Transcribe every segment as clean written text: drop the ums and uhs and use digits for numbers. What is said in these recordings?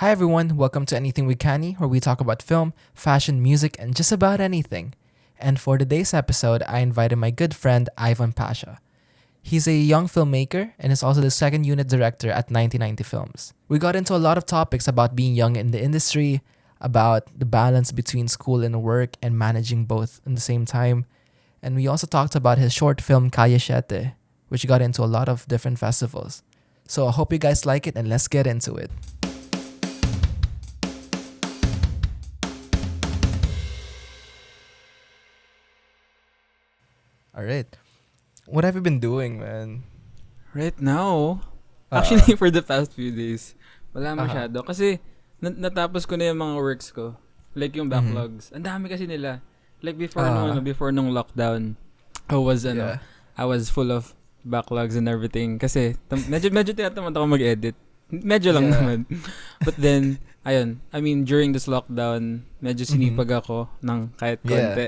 Hi everyone, welcome to Anything with Kani, where we talk about film, fashion, music, and just about anything. And for today's episode, I invited my good friend Ivan Pasia. He's a young filmmaker and is also the second unit director at 1990 Films. We got into a lot of topics about being young in the industry, about the balance between school and work, and managing both in the same time. And we also talked about his short film Calle Siete, which got into a lot of different festivals. So I hope you guys like it and let's get into it. All right. What have you been doing, man? Right now, Uh, actually for the past few days, wala uh-huh. masyado. Kasi natapos ko na yung mga works ko. Like yung Mhm. backlogs. Ang dami kasi nila. Like Uh, before nung lockdown, I was yeah. I was full of backlogs and everything. Kasi medyo tinatamad ako mag-edit. Medyo lang Yeah. naman. But then, ayun, I mean, during this lockdown, medyo Mhm. sinipag ako ng kahit Yeah. konti.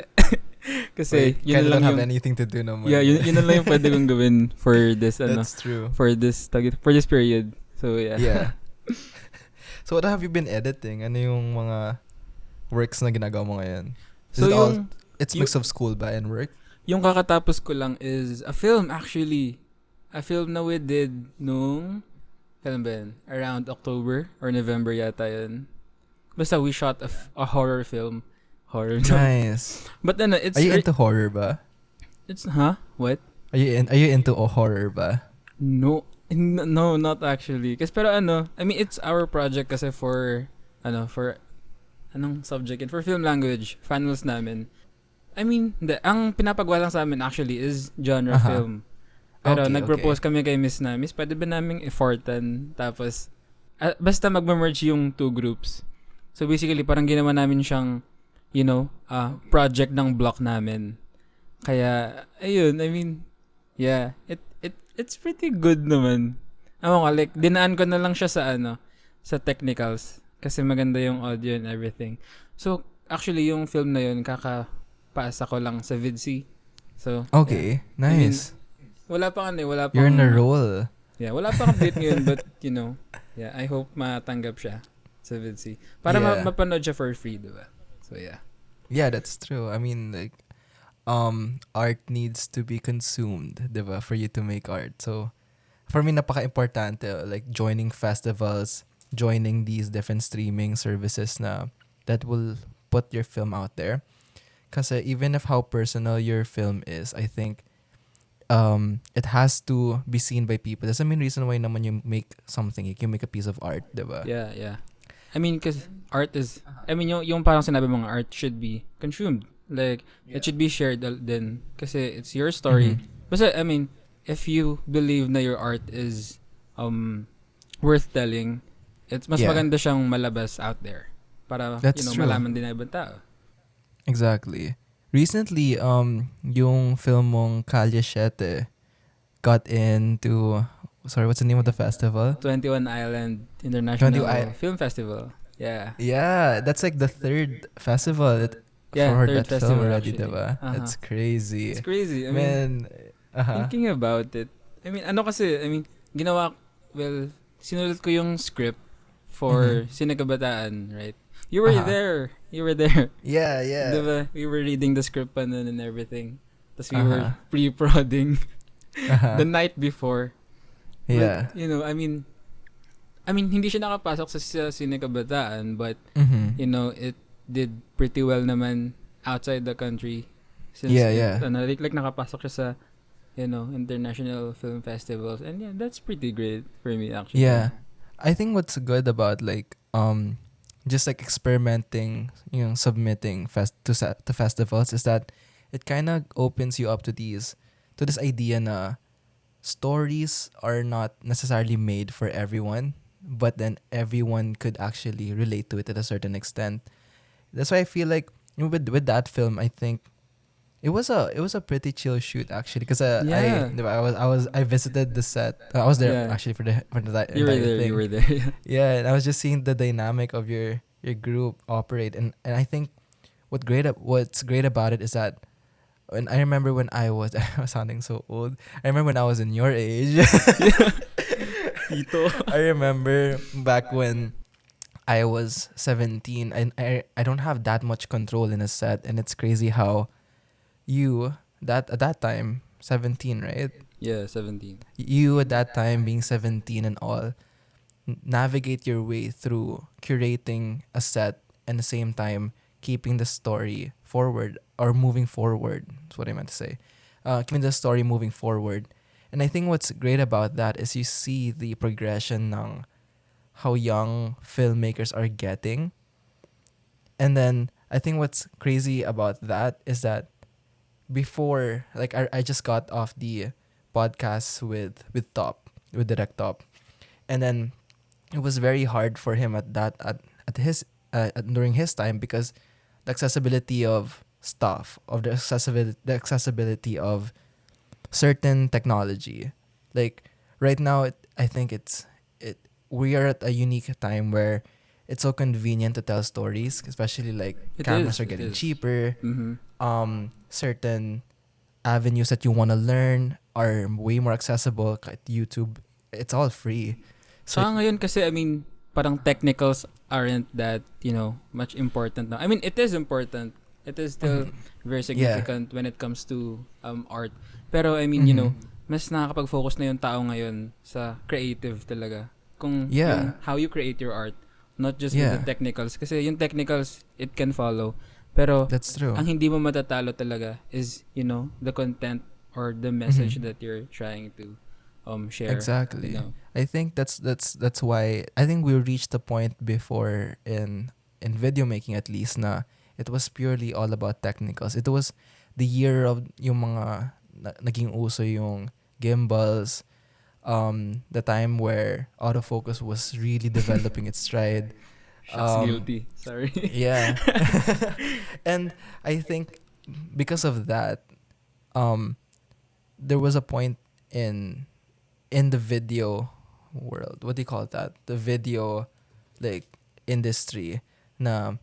Kasi Wait, yun kind na of lang don't have yung anything to do naman. yeah, yun na lang yung pwede kong gawin for this That's true. for this period. So yeah. Yeah. So what have you been editing? Ano yung mga works na ginagawa mo ngayon? Is So it all, it's yung mix of school ba and work? yung kakatapos ko lang is a film actually. A film na we did nung kailan ba yun? Around October or November yata yun. Basta we shot a horror film. Horror. Nice. But then it's Are you into horror ba? it's huh? What? Are you into horror ba? No, not actually. Kasi pero I mean it's our project kasi for anong subject yun? For film language, finals namin. I mean, ang pinapagawa lang sa amin actually is genre Aha. film. Pero Okay, nag-propose okay. kami kay Miss, pwede ba naming effortan? Tapos, basta mag-merge yung two groups. So basically, parang ginawa namin siyang, project ng block namin. Kaya, ayun, I mean, yeah, it's pretty good naman. Ako like, dinaan ko na lang siya sa technicals. Kasi maganda yung audio and everything. So, actually, yung film na yun, kakapasa ko lang sa VidC. So, yeah. Okay, I mean, nice. wala pang You're in a role. Yeah, wala pang update ngayon but yeah, I hope matanggap siya sa VidC. Para Yeah. mapanood siya for free, diba? So yeah. Yeah, that's true. I mean, like, art needs to be consumed, diba, for you to make art. So, for me, napaka-importante, like, joining festivals, joining these different streaming services that will put your film out there. Kasi even if how personal your film is, I think, it has to be seen by people. That's the main reason why naman you make something, you make a piece of art, diba? Yeah, yeah. I mean, cause art is, I mean, yung parang sinabi mong art should be consumed. Like, it should be shared din. Kasi it's your story. Mhm. Basta, I mean, if you believe na your art is worth telling, it's mas Yeah. maganda siyang malabas out there. Para, That's true. malaman din ng ibang tao. Exactly. Recently, yung film mong Calle Siete got into, sorry, what's the name of the festival? 21 Island International 20 Film Festival. Yeah. Yeah, that's like the third festival Yeah, for third that film festival already, actually. diba? That's crazy. It's crazy. I mean, Man, thinking about it, I mean, sinulat ko yung script for Mhm. Sinagabataan, right? You were Uh-huh. there. You were there. Yeah, yeah. Diba? We were reading the script pa nun and everything. Tapos we were Uh-huh. pre-prodding Uh-huh. the night before. Yeah. But, I mean, hindi siya nakapasok sa Sinagabataan, but, Mhm. it did pretty well naman outside the country. Since Yeah. like nakapasok siya sa, international film festivals. And yeah, that's pretty great for me actually. Yeah. I think what's good about like just like experimenting, submitting to festivals is that it kind of opens you up to this idea na stories are not necessarily made for everyone, but then everyone could actually relate to it at a certain extent. That's why I feel like with that film, I think it was a pretty chill shoot actually because Yeah. I visited the set. I was there Yeah. actually for the entire You were there. thing. You were there. Yeah, and I was just seeing the dynamic of your group operate, and I think what's great about it is that when I remember when I was I was sounding so old. I remember when I was in your age. Tito. I remember back when I was 17 and I don't have that much control in a set, and it's crazy how you that at that time 17, right? Yeah, 17. You at that time being 17 and all navigate your way through curating a set and at the same time keeping the story forward or moving forward. That's what I meant to say. Keeping the story moving forward. And I think what's great about that is you see the progression ng how young filmmakers are getting. And then I think what's crazy about that is that before, like I just got off the podcast with Direct Top, and then it was very hard for him at his during his time because the accessibility of stuff of the accessibility of certain technology, like right now I think it we are at a unique time where it's so convenient to tell stories, especially like It cameras is. are It getting is. cheaper. Mm-hmm. Certain avenues that you want to learn are way more accessible. Kahit YouTube, it's all free. So Tsaka ngayon kasi, I mean, parang technicals aren't that, much important now. I mean, it is important. It is still mhm. very Yeah. significant when it comes to art. Pero, I mean, Mhm. mas nakakapag-focus na yung tao ngayon sa creative talaga. Kung Yeah. yung how you create your art, not just with the Yeah. technicals. Kasi yung technicals, it can follow. Pero, That's true. ang hindi mo matatalo talaga is, the content or the message Mhm. that you're trying to share. You Exactly. know. I think that's why I think we reached the point before in video making at least na it was purely all about technicals. It was the year of yung mga naging uso yung gimbals, the time where autofocus was really developing its stride. Shucks, Um, guilty. Sorry. yeah. And I think because of that, um, there was a point in in the video world. What do you call that? The video like industry na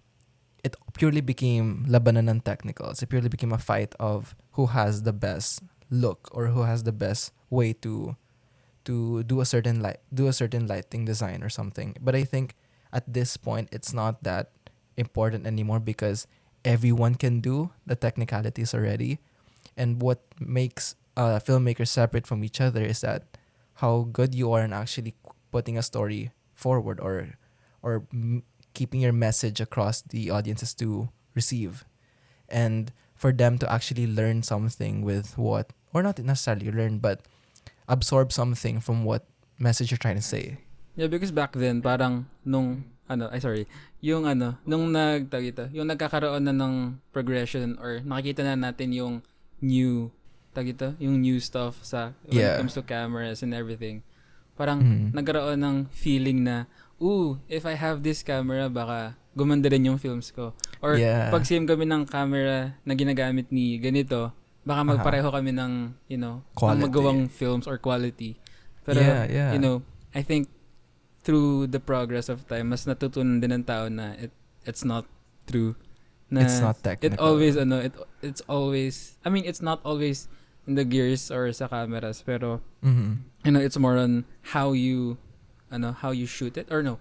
it purely became labanan ng technicals. It purely became a fight of who has the best look or who has the best way to do a certain lighting design or something. But I think at this point it's not that important anymore because everyone can do the technicalities already. And what makes filmmakers separate from each other is that how good you are in actually putting a story forward or keeping your message across the audiences to receive, and for them to actually learn something with what, or not necessarily learn, but absorb something from what message you're trying to say. Yeah, because back then, parang nung yung nagkakaroon na ng progression or nakikita na natin yung new, yung new stuff when it Yeah. comes to cameras and everything. Parang Mm. nagkaroon ng feeling na, if I have this camera, baka gumanda rin yung films ko. Or Yeah. pag same kami ng camera na ginagamit ni ganito, baka Uh-huh. magpareho kami ng, ng Quality. magawang films or quality. Pero, Yeah, yeah. I think through the progress of time, mas natutunan din ng tao na it's not true. Na It's not it technical. always, it's always, I mean, it's not always in the gears or sa cameras, pero, Mm-hmm. it's more on how you, how you shoot it, or no,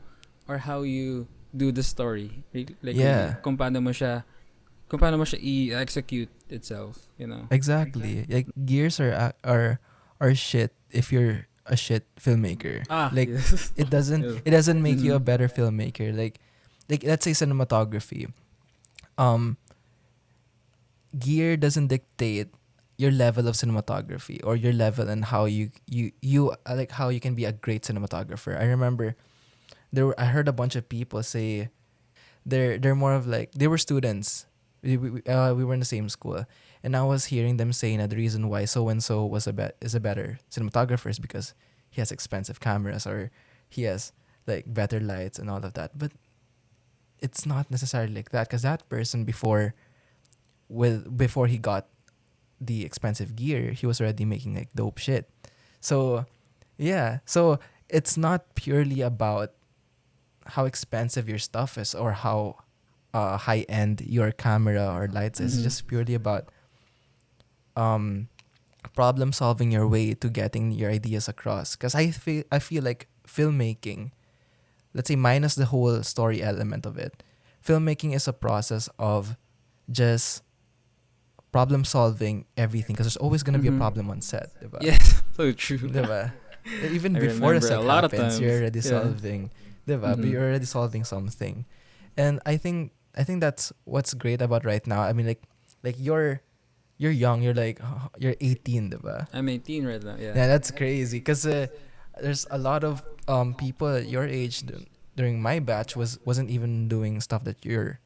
or how you do the story. Like, Yeah. really, kung paano mo siya i-execute itself. Exactly. Like gears are shit if you're a shit filmmaker. Like Yes. Yes. it doesn't make you a Mhm. better filmmaker. Like let's say cinematography. Um Gear doesn't dictate your level of cinematography or your level and how you like how you can be a great cinematographer. I remember I heard a bunch of people say they're more of like they were students. We were in the same school, and I was hearing them saying that the reason why so and so is a better cinematographer is because he has expensive cameras or he has like better lights and all of that. But it's not necessarily like that because that person before he got the expensive gear, he was already making like dope shit. So yeah, so it's not purely about how expensive your stuff is or how high end your camera or lights is. It's Mhm. just purely about um, problem solving your way to getting your ideas across. Because I feel like filmmaking let's say minus the whole story element of it, filmmaking is a process of just problem solving everything because there's always gonna be a Mhm. problem on set, diba? Yes, so true. Diba? Even I before the remember a set lot of happens, you're times. already Yeah. solving, diba? But Mhm. you're already solving something, and I think that's what's great about right now. I mean, like you're young, you're like you're 18, diba? I'm 18 right now. Yeah. Yeah, that's crazy because there's a lot of people at your age during my batch wasn't even doing stuff that you're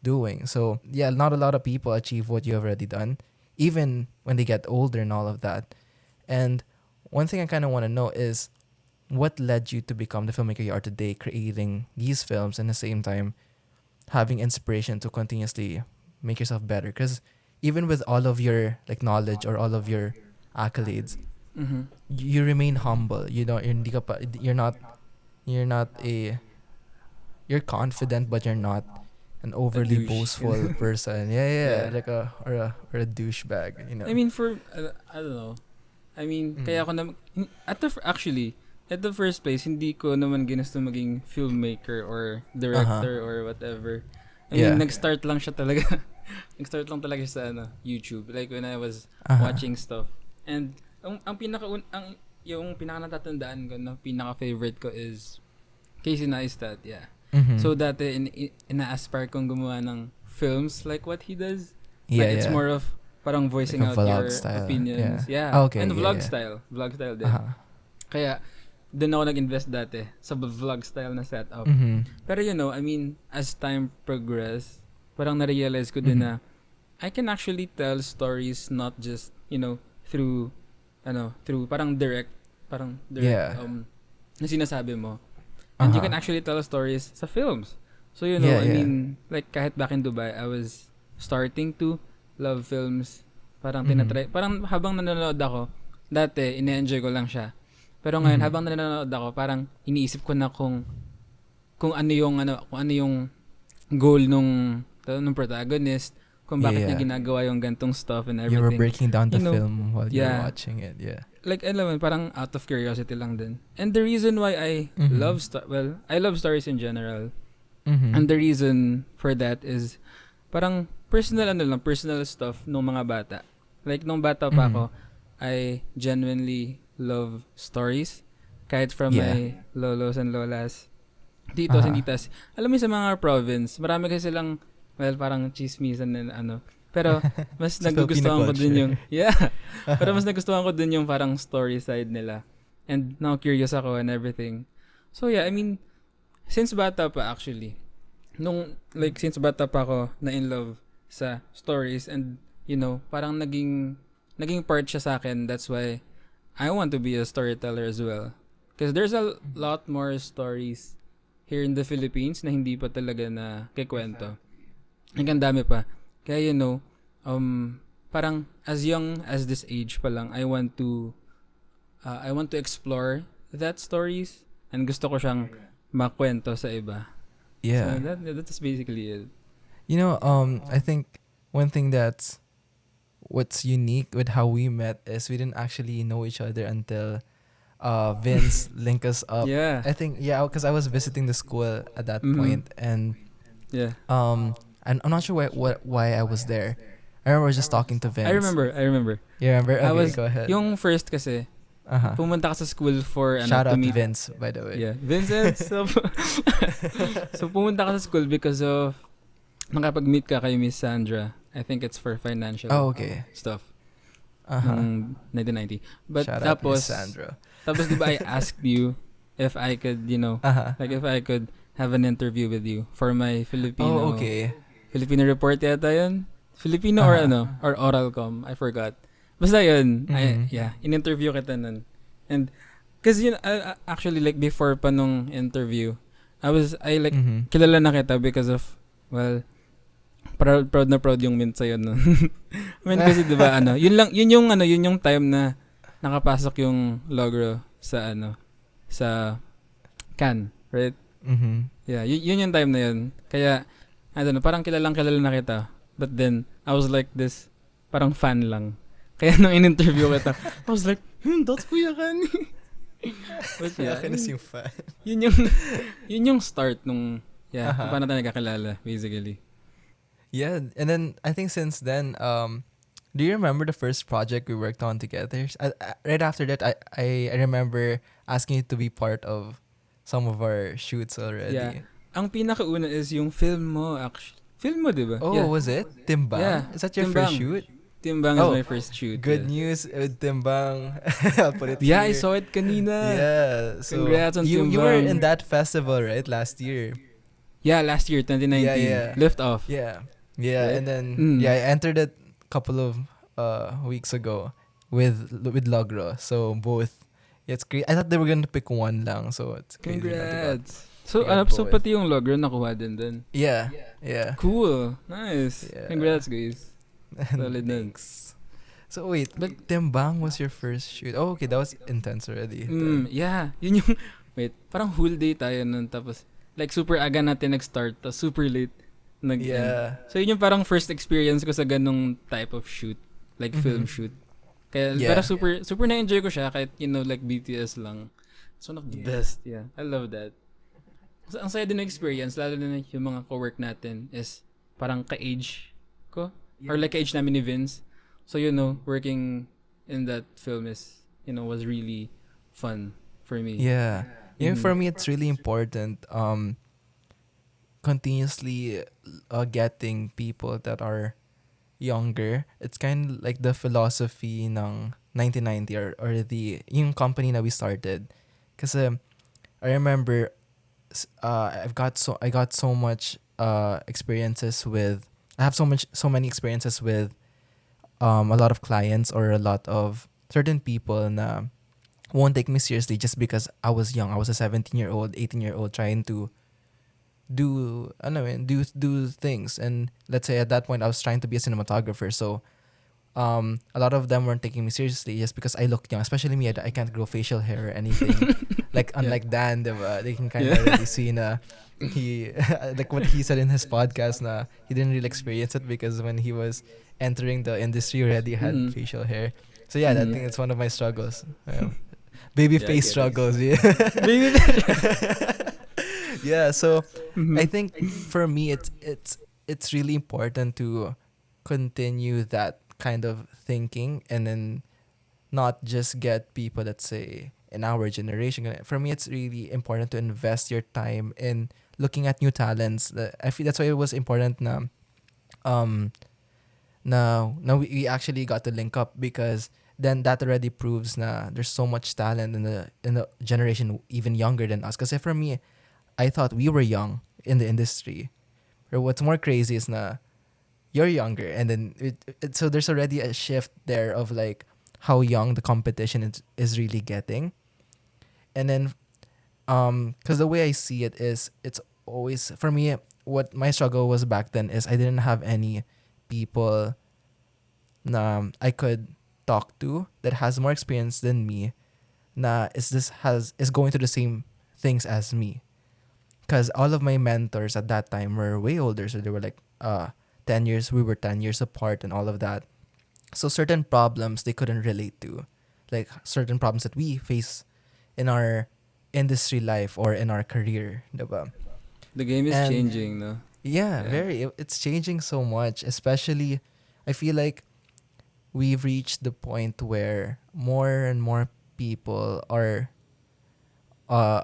doing. So yeah, not a lot of people achieve what you have already done, even when they get older and all of that. And one thing I kind of want to know is what led you to become the filmmaker you are today, creating these films and at the same time having inspiration to continuously make yourself better. Because even with all of your like knowledge or all of your accolades, Mhm. you remain humble. You know, hindi ka pa, you're not a you're confident, but you're not an A overly douche. boastful person. Yeah, yeah, Yeah. like a douchebag. You know. I mean, for I don't know. I mean, Mm. kaya ako na actually at the first place hindi ko naman ginusto maging filmmaker or Uh huh. director or whatever. I mean, Yeah. nag-start lang siya talaga. Nag-start lang talaga siya sa YouTube, like when I was Uh huh. watching stuff. And ang yung pinaka natatandaan ko na pinaka favorite ko is Casey Neistat, yeah. Mm-hmm. So dati ina-aspire kong gumawa ng films like what he does. Yeah, Like it's yeah. more of parang Like voicing a out vlog your style. opinions. Yeah. Yeah. Ah, okay. And Yeah, vlog yeah. style. Vlog style Uh din. huh. Kaya doon ako nag-invest dati sa vlog style na setup. Mm-hmm. Pero I mean, as time progressed, parang na-realize ko din Mm-hmm. na I can actually tell stories not just, through through parang direct Yeah. na sinasabi mo. And you Uh-huh. can actually tell stories sa films. So Yeah, I yeah. mean, like kahit back in Dubai, I was starting to love films. Parang Mm-hmm. tinatry, parang habang nanonood ako, dati ine-enjoy ko lang siya. Pero ngayon Mm-hmm. habang nanonood ako, parang iniisip ko na kung ano yung goal nung protagonist, kung Yeah, bakit niya yeah. ginagawa yung gantong stuff and You were everything. breaking down the You know, film while you're yeah. watching it. Yeah. Like alam mo, parang out of curiosity lang din. And the reason why I Mm-hmm. I love stories in general. Mm-hmm. And the reason for that is parang personal stuff nung mga bata. Like nung bata pa Mm-hmm. ako, I genuinely love stories. Kahit from Yeah. my lolos and lolas, titos and Uh-huh. titas. Alam mo sa mga province, marami kasi silang, well, parang chismisan and Pero mas Sa Filipino nagugustuhan ko din culture. yung, yeah. Pero mas nagustuhan ko din yung parang story side nila. And now curious ako and everything. So yeah, I mean, since bata pa actually, since bata pa ako na in love sa stories and, parang naging part siya sa akin. That's why I want to be a storyteller as well. Because there's a lot more stories here in the Philippines na hindi pa talaga na kikwento. Ang dami pa. Kaya parang as young as this age pa lang, I want to explore that stories and gusto ko siyang makwento sa iba. Yeah. So that's basically it. You know, I think one thing that's what's unique with how we met is we didn't actually know each other until Vince linked us up. Yeah. I think because I was visiting the school at that Mhm. point, and Yeah. and I'm not sure why I was there. I remember just talking to Vince. I remember. You remember? Okay, I was go ahead. yung first kasi Uh-huh. pumunta ka sa school for Shout to out to meet. Vince, by the way. Yeah, Vincent. So pumunta ka sa school because of nakapag-meet ka kay Miss Sandra. I think it's for financial Oh, okay. stuff Uh-huh. nung 1990. But Shout out to tapos Miss Sandra. tapos di ba I asked you if I could, Uh-huh. like if I could have an interview with you for my Filipino. Oh, okay. Filipino report yata yun. Filipino or or Oralcom, I forgot. Basta yun, Mhm. in-interview kita nun. And, cause actually like before pa nung interview, I Mhm. kilala na kita because of, well, proud na proud yung mint sa'yo nun. I mean, kasi diba, yun yung time na nakapasok yung logo sa, sa Can, right? Mhm. Yeah, yun yung time na yun. Kaya, I don't know, parang kilala na kita. But then, I was like this, parang fan lang. Kaya nung in-interview kita, I was like, that's Kuya Kani. But yeah, Akin na yung fan. yun yung, yun yung start nung, kung Uh-huh. paano tayo nagkakilala, basically. Yeah, and then I think since then, do you remember the first project we worked on together? Right after that, I remember asking you to be part of some of our shoots Yeah. already. Ang pinakauna is yung film mo, actually. Film mo, di ba? Oh, Yeah. was it Yeah. Timbang? Is that your first Timbang. shoot? Timbang is Oh, my first shoot. good Yeah. news with Timbang. I'll put it Yeah, I here. saw it kanina. Yeah, so Congrats on you were in Timbang. that festival, right, last year? Yeah, last year, 2019. Yeah. Lift off. Yeah. Yeah, Right? and then Mm. I entered it a couple of weeks ago with Logro. So both. Yeah, it's great. I thought they were gonna pick one lang, so it's crazy that Congrats. they got So both. pati yung logro nakuha din dun. Yeah. Yeah. Cool. Nice. Yeah. Congrats, guys. Solid nun. Thanks. So wait, but Timbang was your first shoot. Oh, okay, that was intense already. Yeah. Yun yung, wait, parang whole day tayo nun. Tapos, like, super aga natin nag-start. Tapos, super late nag-end. Yeah. So, yun yung parang first experience ko sa ganong type of shoot. Like, film shoot. Kaya, Yeah. pero super na-enjoy ko siya. Kahit, like, BTS lang. It's one of the best. Yeah. I love that. So, ang saya din ng experience, lalo na yung mga co-work natin is parang ka-age ko. Or like ka-age namin ni Vince. So, working in that film is, was really fun for me. Yeah. For me, it's really important. Continuously getting people that are younger. It's kind of like the philosophy ng 1990 or yung company that we started. Kasi I remember I got so much experiences with. I have so many experiences with a lot of clients or a lot of certain people na won't take me seriously just because I was young. I was a 17-year-old, 18-year-old trying to do things. And let's say at that point I was trying to be a cinematographer. So a lot of them weren't taking me seriously just because I looked young. Especially me, I can't grow facial hair or anything. Like unlike Dan, diba? They can kind of already see na he like what he said in his podcast na he didn't really experience it because when he was entering the industry already had facial hair. So yeah, I think it's one of my struggles. Baby face struggles. Yeah. Baby Yeah. So I think for me it's really important to continue that kind of thinking and then not just get people that say in our generation. For me, it's really important to invest your time in looking at new talents. I feel that's why it was important na now we actually got to link up because then that already proves na there's so much talent in the generation even younger than us. Because for me, I thought we were young in the industry. Or what's more crazy is na you're younger, and then so there's already a shift there of like how young the competition is really getting. And then because the way I see it is it's always for me what my struggle was back then is I didn't have any people na I could talk to that has more experience than me na is going through the same things as me. Because all of my mentors at that time were way older, so they were like 10 years, we were 10 years apart and all of that. So certain problems they couldn't relate to, like certain problems that we face in our industry life or in our career, diba? The game is changing, no? Yeah, very. It's changing so much, especially I feel like we've reached the point where more and more people are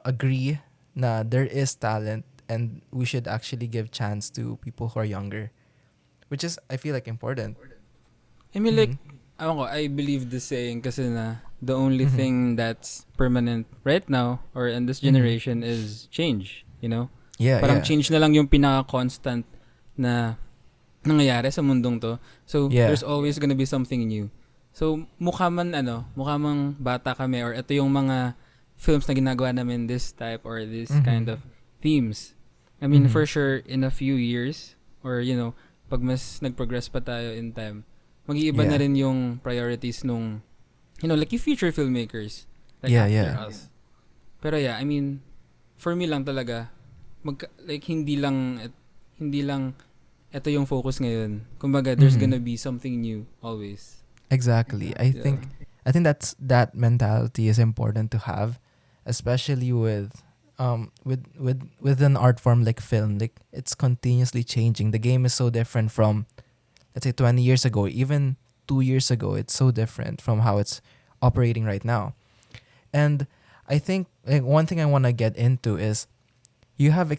agree na there is talent and we should actually give chance to people who are younger, which is I feel like important. I mean, like, I believe the saying kasi na the only thing that's permanent right now or in this generation is change, Yeah, Parang yeah. change na lang yung pinaka-constant na nangyayari sa mundong to. So, there's always gonna be something new. So, mukha mang bata kami or ito yung mga films na ginagawa namin this type or this kind of themes. I mean, for sure, in a few years or, pag mas nag-progress pa tayo in time, mag-iiba na rin yung priorities nung, like yung future filmmakers. Like after us. Pero I mean, for me lang talaga, hindi lang ito yung focus ngayon. Kumbaga, there's gonna be something new always. Exactly. I think that mentality is important to have especially with an art form like film. Like it's continuously changing. The game is so different from, let's say, 20 years ago, even 2 years ago. It's so different from how it's operating right now. And I think like one thing I want to get into is you have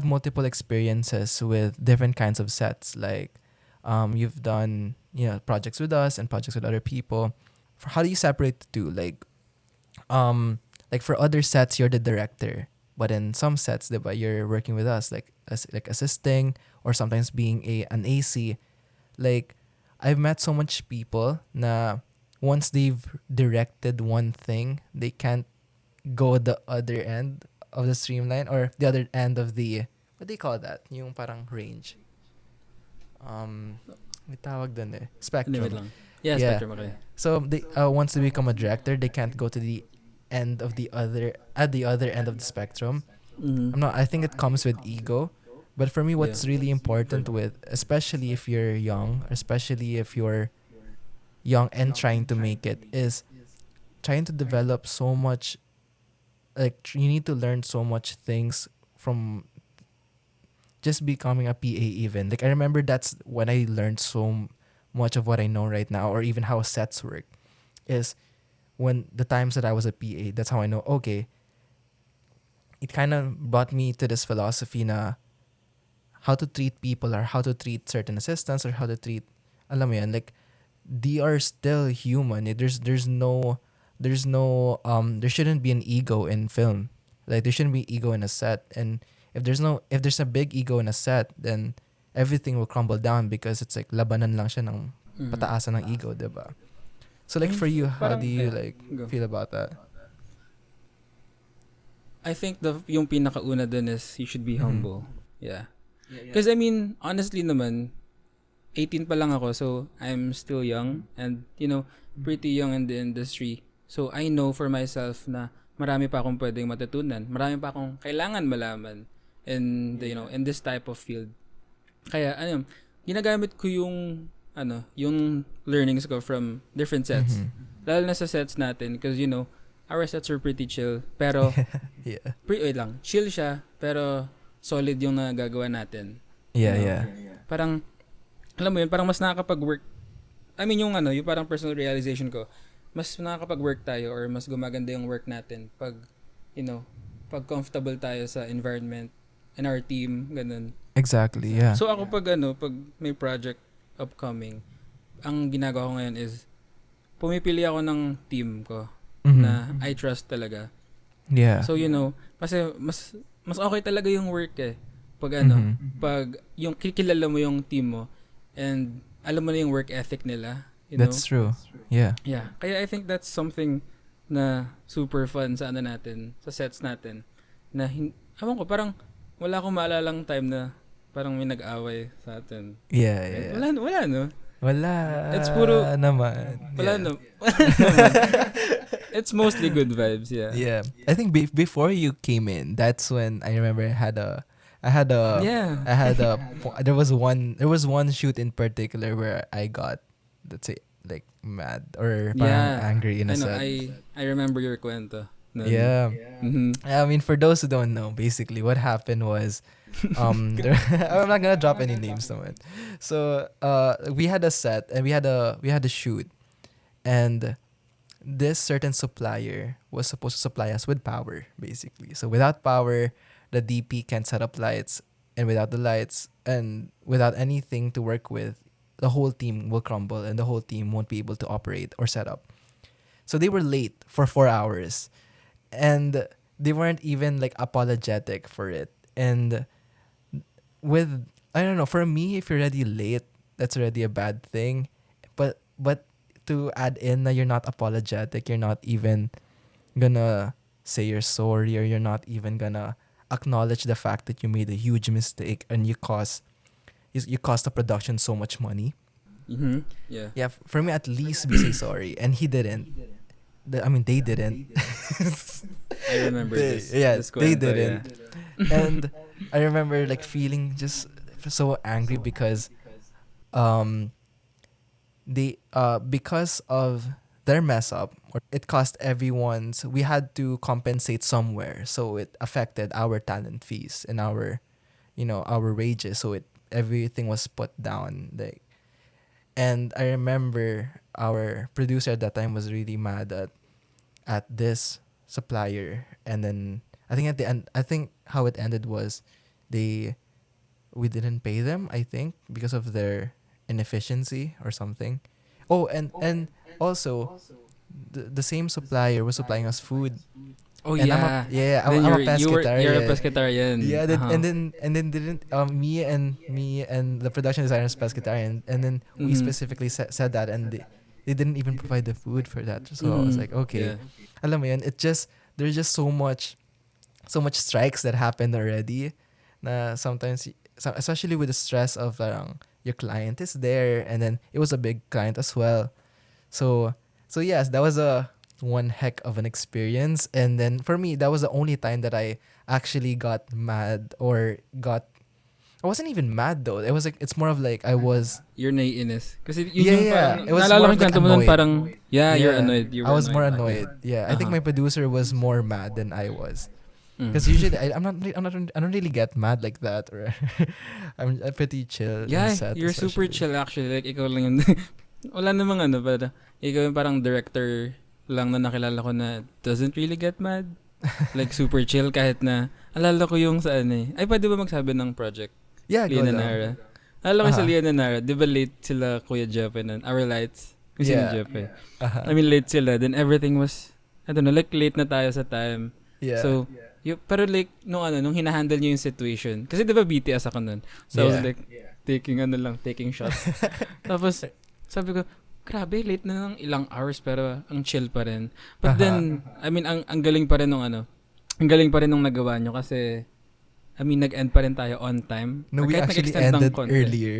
multiple experiences with different kinds of sets. Like you've done, projects with us and projects with other people. How do you separate the two? Like for other sets you're the director, but in some sets, diba, you're working with us, like like assisting or sometimes being an AC. Like I've met so much people na once they've directed one thing, they can't go the other end of the streamline or the other end of the, what do you call that? Yung parang range. May tawag dun eh. Hindi, wait Spectrum. lang. Yeah, Yeah. Spectrum, okay. So they once they become a director, they can't go to the end of the other at the other end of the spectrum. Mm-hmm. I think it comes with ego. But for me, Yeah. what's really important with, especially if you're young, especially if you're young and trying to make it, is trying to develop so much. Like you need to learn so much things from just becoming a PA. Even like I remember that's when I learned so much of what I know right now, or even how sets work. Is when the times that I was a PA. That's how I know. Okay, it kind of brought me to this philosophy na how to treat people or how to treat certain assistants or how to treat, alam mo yan, like they are still human. There shouldn't be an ego in film. Like there shouldn't be ego in a set. And if there's a big ego in a set, then everything will crumble down because it's like labanan lang siya ng Mm-hmm. pataasan ng ego, diba? So like Mm, for you, how parang, do you yeah, like go. feel about that? I think yung pinakauna dun is you should be Mhm. humble. Yeah. Because I mean, honestly naman, 18 pa lang ako, so I'm still young and, pretty young in the industry. So I know for myself na marami pa akong pwedeng matutunan. Marami pa akong kailangan malaman in in this type of field. Kaya ginagamit ko yung yung learnings ko from different sets. Mhm. Lalo na sa sets natin because our sets are pretty chill. Pero Yeah. wait lang, chill siya pero solid yung nagagawa natin. Yeah, You know? yeah. Parang alam mo yun, parang mas nakakapag-work. I mean yung yung parang personal realization ko, mas nakakapag-work tayo or mas gumaganda yung work natin pag pag comfortable tayo sa environment and our team, ganun. Exactly, yeah. So ako pag may project upcoming, ang ginagawa ko ngayon is pumipili ako ng team ko Mhm. na I trust talaga. Yeah. So kasi mas okay talaga yung work eh. Pag Mhm. pag yung kilala mo yung team mo and alam mo na yung work ethic nila, That's true. Yeah. Yeah. Kaya I think that's something na super fun sa natin, sa sets natin. Na ewan ko, parang wala akong maalalang time na parang may nag-away sa atin. Yeah, yeah. Wala no. Wala It's puro naman. wala Yeah. no. It's mostly good vibes, yeah. Yeah. I think before you came in, that's when I remember I had a Yeah. there was one shoot in particular where I got, let's say, like mad or parang Yeah. angry in a I know, set. I remember your kwento. Nun. Yeah. Mhm. I mean, for those who don't know, basically what happened was, I'm not gonna drop any names on it. So, we had a set and we had a shoot, and this certain supplier was supposed to supply us with power, basically. So without power, the DP can't set up lights, and without the lights and without anything to work with, the whole team will crumble and the whole team won't be able to operate or set up. So they were late for 4 hours, and they weren't even like apologetic for it. And with, I don't know, for me, if you're already late, that's already a bad thing. But to add in that you're not apologetic, you're not even gonna say you're sorry, or you're not even gonna acknowledge the fact that you made a huge mistake and you cost the production so much money. Mhm. Yeah. Yeah, for me at least we say sorry, and he didn't. I mean, they didn't. I remember this. Yeah, this they kwento, didn't. And I remember like feeling just so angry because um they because of their mess up, or it cost everyone's. We had to compensate somewhere, so it affected our talent fees and our, our wages. So it everything was put down. Like, and I remember our producer at that time was really mad at this supplier, and then I think at the end, I think how it ended was they we didn't pay them, I think, because of their inefficiency or something. Oh, and also the same supplier was supplying us food, Oh and I'm a yeah. yeah I'm, Then I'm a you're a pescatarian. pescatarian. Yeah, Uh-huh. and then didn't me and the production designer is pescatarian, and then we Mhm. specifically said that, and they didn't even provide the food for that. So I was Mhm. like, okay, Yeah. alam mo yun, it just there's just so much strikes that happened already. Na sometimes, especially with the stress of your client is there, and then it was a big client as well. So yes, that was a one heck of an experience. And then for me, that was the only time that I actually got mad or got. I wasn't even mad though. It was like it's more of like I was. You're naiinis. Kasi yun Yeah, yung yeah. parang, It was naalala more ko of yung like kwento mo nun, annoyed. parang, yeah, you're Yeah, annoyed. You I were was more annoyed. annoyed. Yeah, I think Uh-huh. my producer was more mad than I was. Mm. Because usually I don't really get mad like that, or I'm pretty chill in Yeah, set you're super especially. chill actually. Like, ikaw lang yung, wala namang ano, pero ikaw yung parang director lang na nakilala ko na doesn't really get mad. Like, super chill kahit na, alala ko yung sa ano eh. Ay, pwede ba magsabi ng project? Yeah, go Lian and lang. Nara. Alala ko sa Uh-huh. Lian and Nara, di ba late sila Kuya Jeff and Our Lights? Kasi ni Yeah. Jeff eh. Uh-huh. I mean, late sila. Then everything was, I don't know, like late na tayo sa time. Yeah. So, pero like, nung hinahandle niyo yung situation. Kasi di ba BTS ako nun? So I was Yeah. like, taking shots. Tapos, sabi ko, grabe, late na ng ilang hours pero ang chill pa rin. But Uh-huh. then, I mean, ang galing pa rin nung ang galing pa rin nung nagawa nyo kasi, I mean, nag-end pa rin tayo on time. No, Or we kahit actually nag-extend ng ended konti. earlier.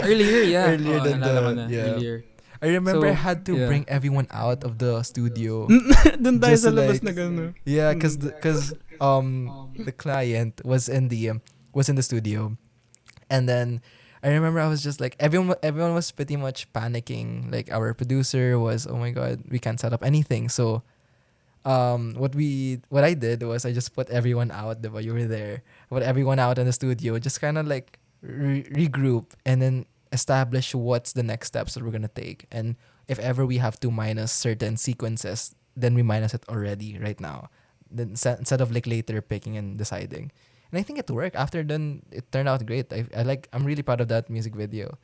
Earlier, yeah. Earlier Oo, than naalala ko the na, yeah. earlier. I remember I So, had to yeah. bring everyone out of the studio. Doon tayo Just sa to labas like na gano'n. yeah, cause the client was in the studio, and then I remember I was just like everyone was pretty much panicking. Like our producer was, oh my god, we can't set up anything. So what I did was I just put everyone out. Diba? You were there. I put everyone out in the studio, just kind of like regroup, and then establish what's the next steps that we're gonna take. And if ever we have to minus certain sequences, then we minus it already right now. Then instead of like later picking and deciding. And I think it worked. After then, it turned out great. I'm really proud of that music video.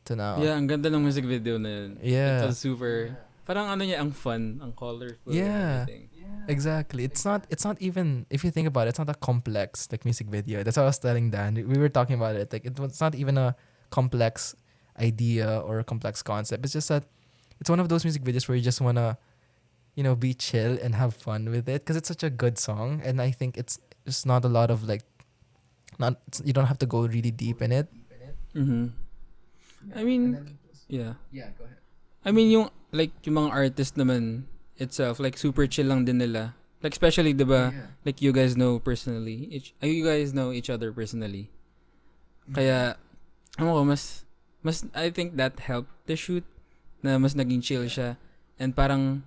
To now. Yeah, ang ganda ng music video na yun. It Yeah. was super, parang ano niya, ang fun, ang colorful and Yeah. everything. Exactly. It's not even, if you think about it, it's not a complex like music video. That's what I was telling Dan. We were talking about it. Like it's not even a complex idea or a complex concept. It's just that it's one of those music videos where you just wanna, be chill and have fun with it because it's such a good song, and I think it's just not a lot of like, not you don't have to go really deep in it. Mm-hmm. I mean, yeah. I mean, yung mga artist naman itself, like, super chill lang din nila. Like, especially, diba, like, you guys know personally. You guys know each other personally. Kaya, ano ko, mas, I think that helped the shoot, na mas naging chill siya. And parang,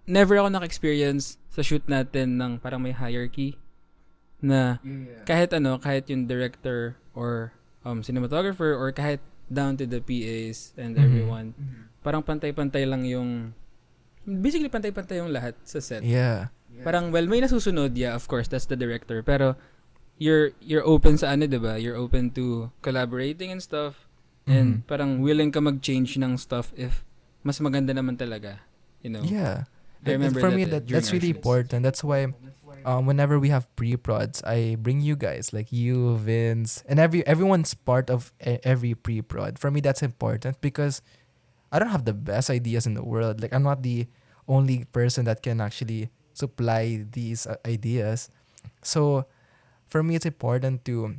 never ako naka-experience sa shoot natin ng parang may hierarchy, na kahit yung director or cinematographer or kahit down to the PAs and Mhm. everyone, parang pantay-pantay lang basically pantay-pantay yung lahat sa set. Yeah. Parang, well, may nasusunod, yeah, of course, that's the director, pero you're open sa ano, diba? You're open to collaborating and stuff, and Mhm. parang willing ka mag-change ng stuff if mas maganda naman talaga, Yeah. I remember For that, me, during that's our really shoots. important. That's why, whenever we have pre-prods, I bring you guys, like you, Vince, and everyone's part of every pre-prod. For me, that's important because I don't have the best ideas in the world. Like I'm not the only person that can actually supply these ideas. So for me, it's important to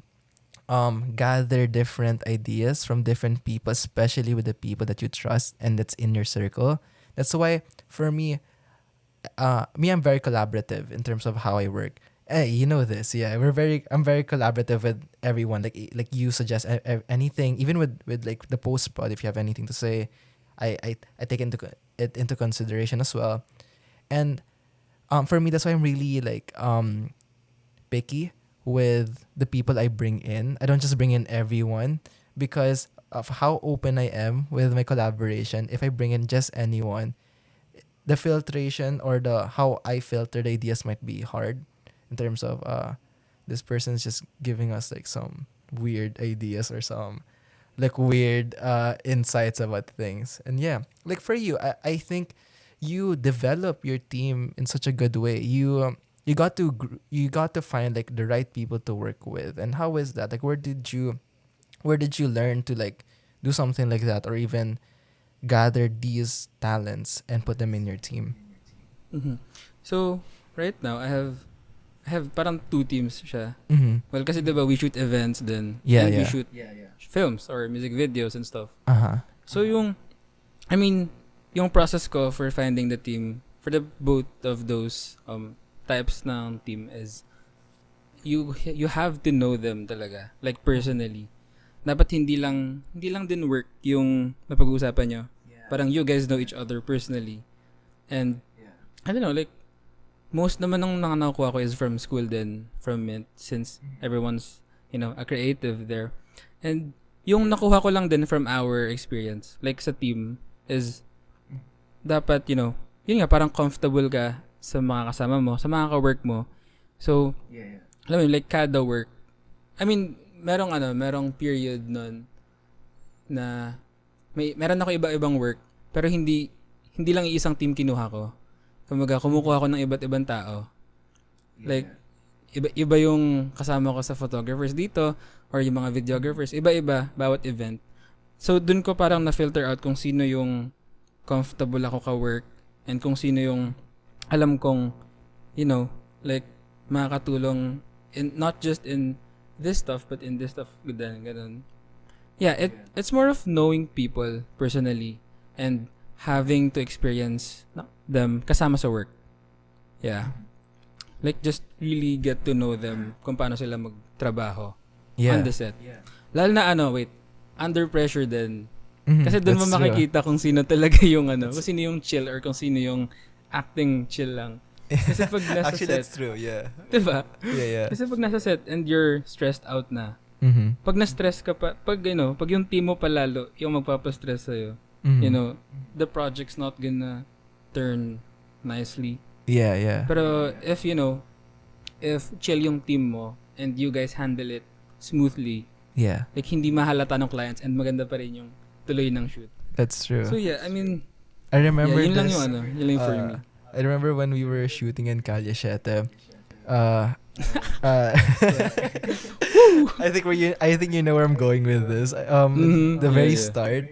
gather different ideas from different people, especially with the people that you trust and that's in your circle. That's why for me, I'm very collaborative in terms of how I work. Hey, you know this, yeah. I'm very collaborative with everyone. Like you suggest anything, even with like the post prod. If you have anything to say, I take into it into consideration as well. And for me, that's why I'm really like picky with the people I bring in. I don't just bring in everyone because of how open I am with my collaboration. If I bring in just anyone, the filtration or the how I filter the ideas might be hard in terms of this person's just giving us like some weird ideas or some like weird insights about things. And yeah, like for you, I think you develop your team in such a good way. You got to you got to find like the right people to work with. And how is that? Like where did you learn to like do something like that, or even gather these talents and put them in your team? Mhm. So, right now, I have parang two teams siya. Mm-hmm. Well, kasi diba we shoot events then, Yeah, and we yeah. shoot films or music videos and stuff. Uh-huh. So I mean, yung process ko for finding the team for the both of those types ng team is you have to know them talaga, like personally. Dapat hindi lang din work yung napag-uusapan nyo. Parang you guys know each other personally. And I don't know, like most naman ng nakuha ko is from school then, from Mint, since everyone's, a creative there. And yung nakuha ko lang din from our experience, like sa team, is dapat, yun nga, parang comfortable ka sa mga kasama mo, sa mga ka-work mo. So, alam mo yun, like kada work, I mean, merong period nun na meron ako iba-ibang work, pero hindi lang iisang team kinuha ko. Kumaga, kumukuha ko ng iba't ibang tao. Like, iba yung kasama ko sa photographers dito or yung mga videographers. Iba-iba, bawat event. So, dun ko parang na-filter out kung sino yung comfortable ako ka-work and kung sino yung alam kong, like, makakatulong not just in this stuff, but in this stuff, ganun. Yeah, it's more of knowing people personally and having to experience them kasama sa work. Yeah. Like, just really get to know them kung paano sila magtrabaho on the set. Lalo na under pressure din. Kasi doon mo makikita kung sino talaga yung kung sino yung chill or kung sino yung acting chill lang. Kasi pag nasa Actually, set, that's true, yeah. diba? Yeah. Kasi pag nasa set and you're stressed out na, Mm-hmm. pag na-stress ka pa, pag yung team mo palalo, yung magpapastress sa'yo, Mm-hmm. the project's not gonna turn nicely. Yeah. Pero if chill yung team mo and you guys handle it smoothly, Yeah, like hindi mahalata ng clients and maganda pa rin yung tuloy ng shoot. that's true. So yeah, I mean, I remember yun lang this. yung yun lang yung for me. I remember when we were shooting in Calle Siete. I think you know where I'm going with this. The very start.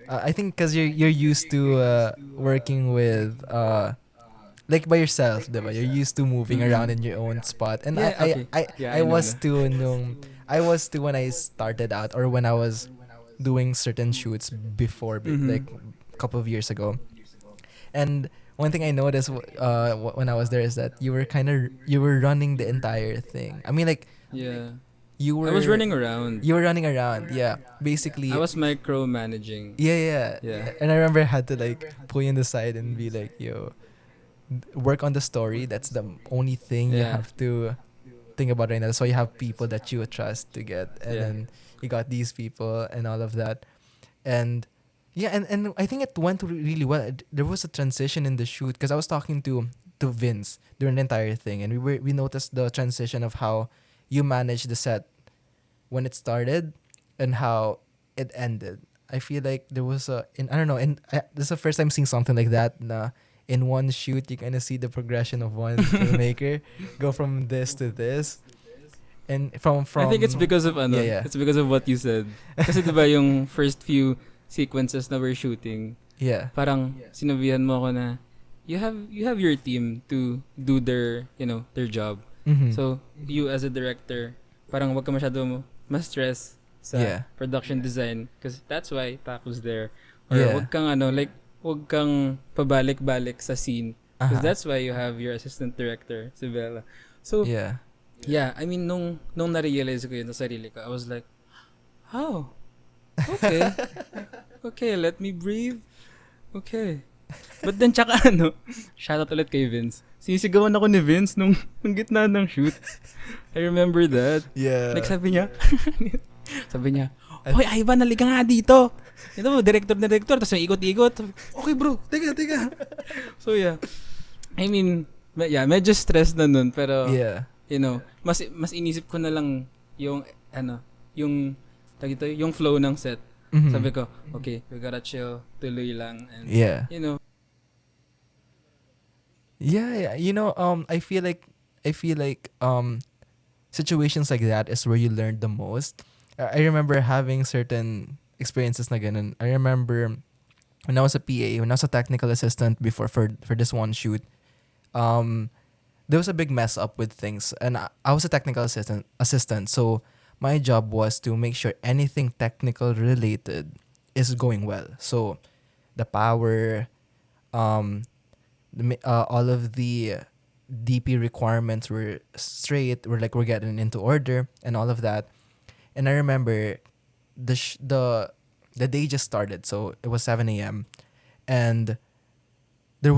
I think because you're used to working with like by yourself, diba? You're used to moving around in your own spot, and Yeah, okay. Yeah, I I know was na. too when I started out or when I was doing certain shoots before, like a couple of years ago, and one thing I noticed when I was there is that you were running the entire thing. I mean, like Yeah. I was running around. You were running around, yeah. Basically, I was micromanaging. yeah. Yeah. And I remember I had to like pull you in the side and be like, yo, work on the story. That's the only thing you Yeah. have to think about right now. So you have people that you trust to get, and Yeah. then you got these people and all of that, and yeah, and I think it went really well. There was a transition in the shoot because I was talking to Vince during the entire thing, and we noticed the transition of how you managed the set when it started and how it ended. I feel like there was I don't know, and this is the first time seeing something like that. In one shoot, you kind of see the progression of one filmmaker go from this to this, and from I think it's because of yeah. It's because of what you said. Kasi diba yung first few sequences na we're shooting, yeah. parang sinabihan mo ako na you have your team to do their their job. Mm-hmm. So you as a director, parang wag ka masyado ma-stress sa Yeah. production design because that's why Pac was there. Or Yeah. wag kang wag kang pabalik-balik sa scene because that's why you have your assistant director, si Bella. So yeah, I mean nung na-realize ko yun sa sarili ko, I was like, oh, okay. Okay, let me breathe. Okay. But then, tsaka shoutout ulit kay Vince. Sinisigawan ako ni Vince nung gitna ng shoot. I remember that. Yeah. Like, sabi niya, sabi niya, I- Hoy, Ivan, nalika nga dito. Ito mo, director, tapos may ikot-ikot. Okay, bro, teka. So, yeah. I mean, yeah, medyo stress na nun, pero, Yeah. mas inisip ko na lang yung, yung, yung flow ng set. Mhm. Sabi ko, okay, we gotta chill, tuloy lang, and, Yeah. Yeah. I feel like situations like that is where you learn the most. I remember having certain experiences na ganun. I remember when I was a PA, when I was a technical assistant before for this one shoot, there was a big mess up with things, and I was a technical assistant, so my job was to make sure anything technical related is going well. So the power, um, all of the DP requirements were straight. We're getting into order and all of that. And I remember the day just started, so it was 7 a.m. and the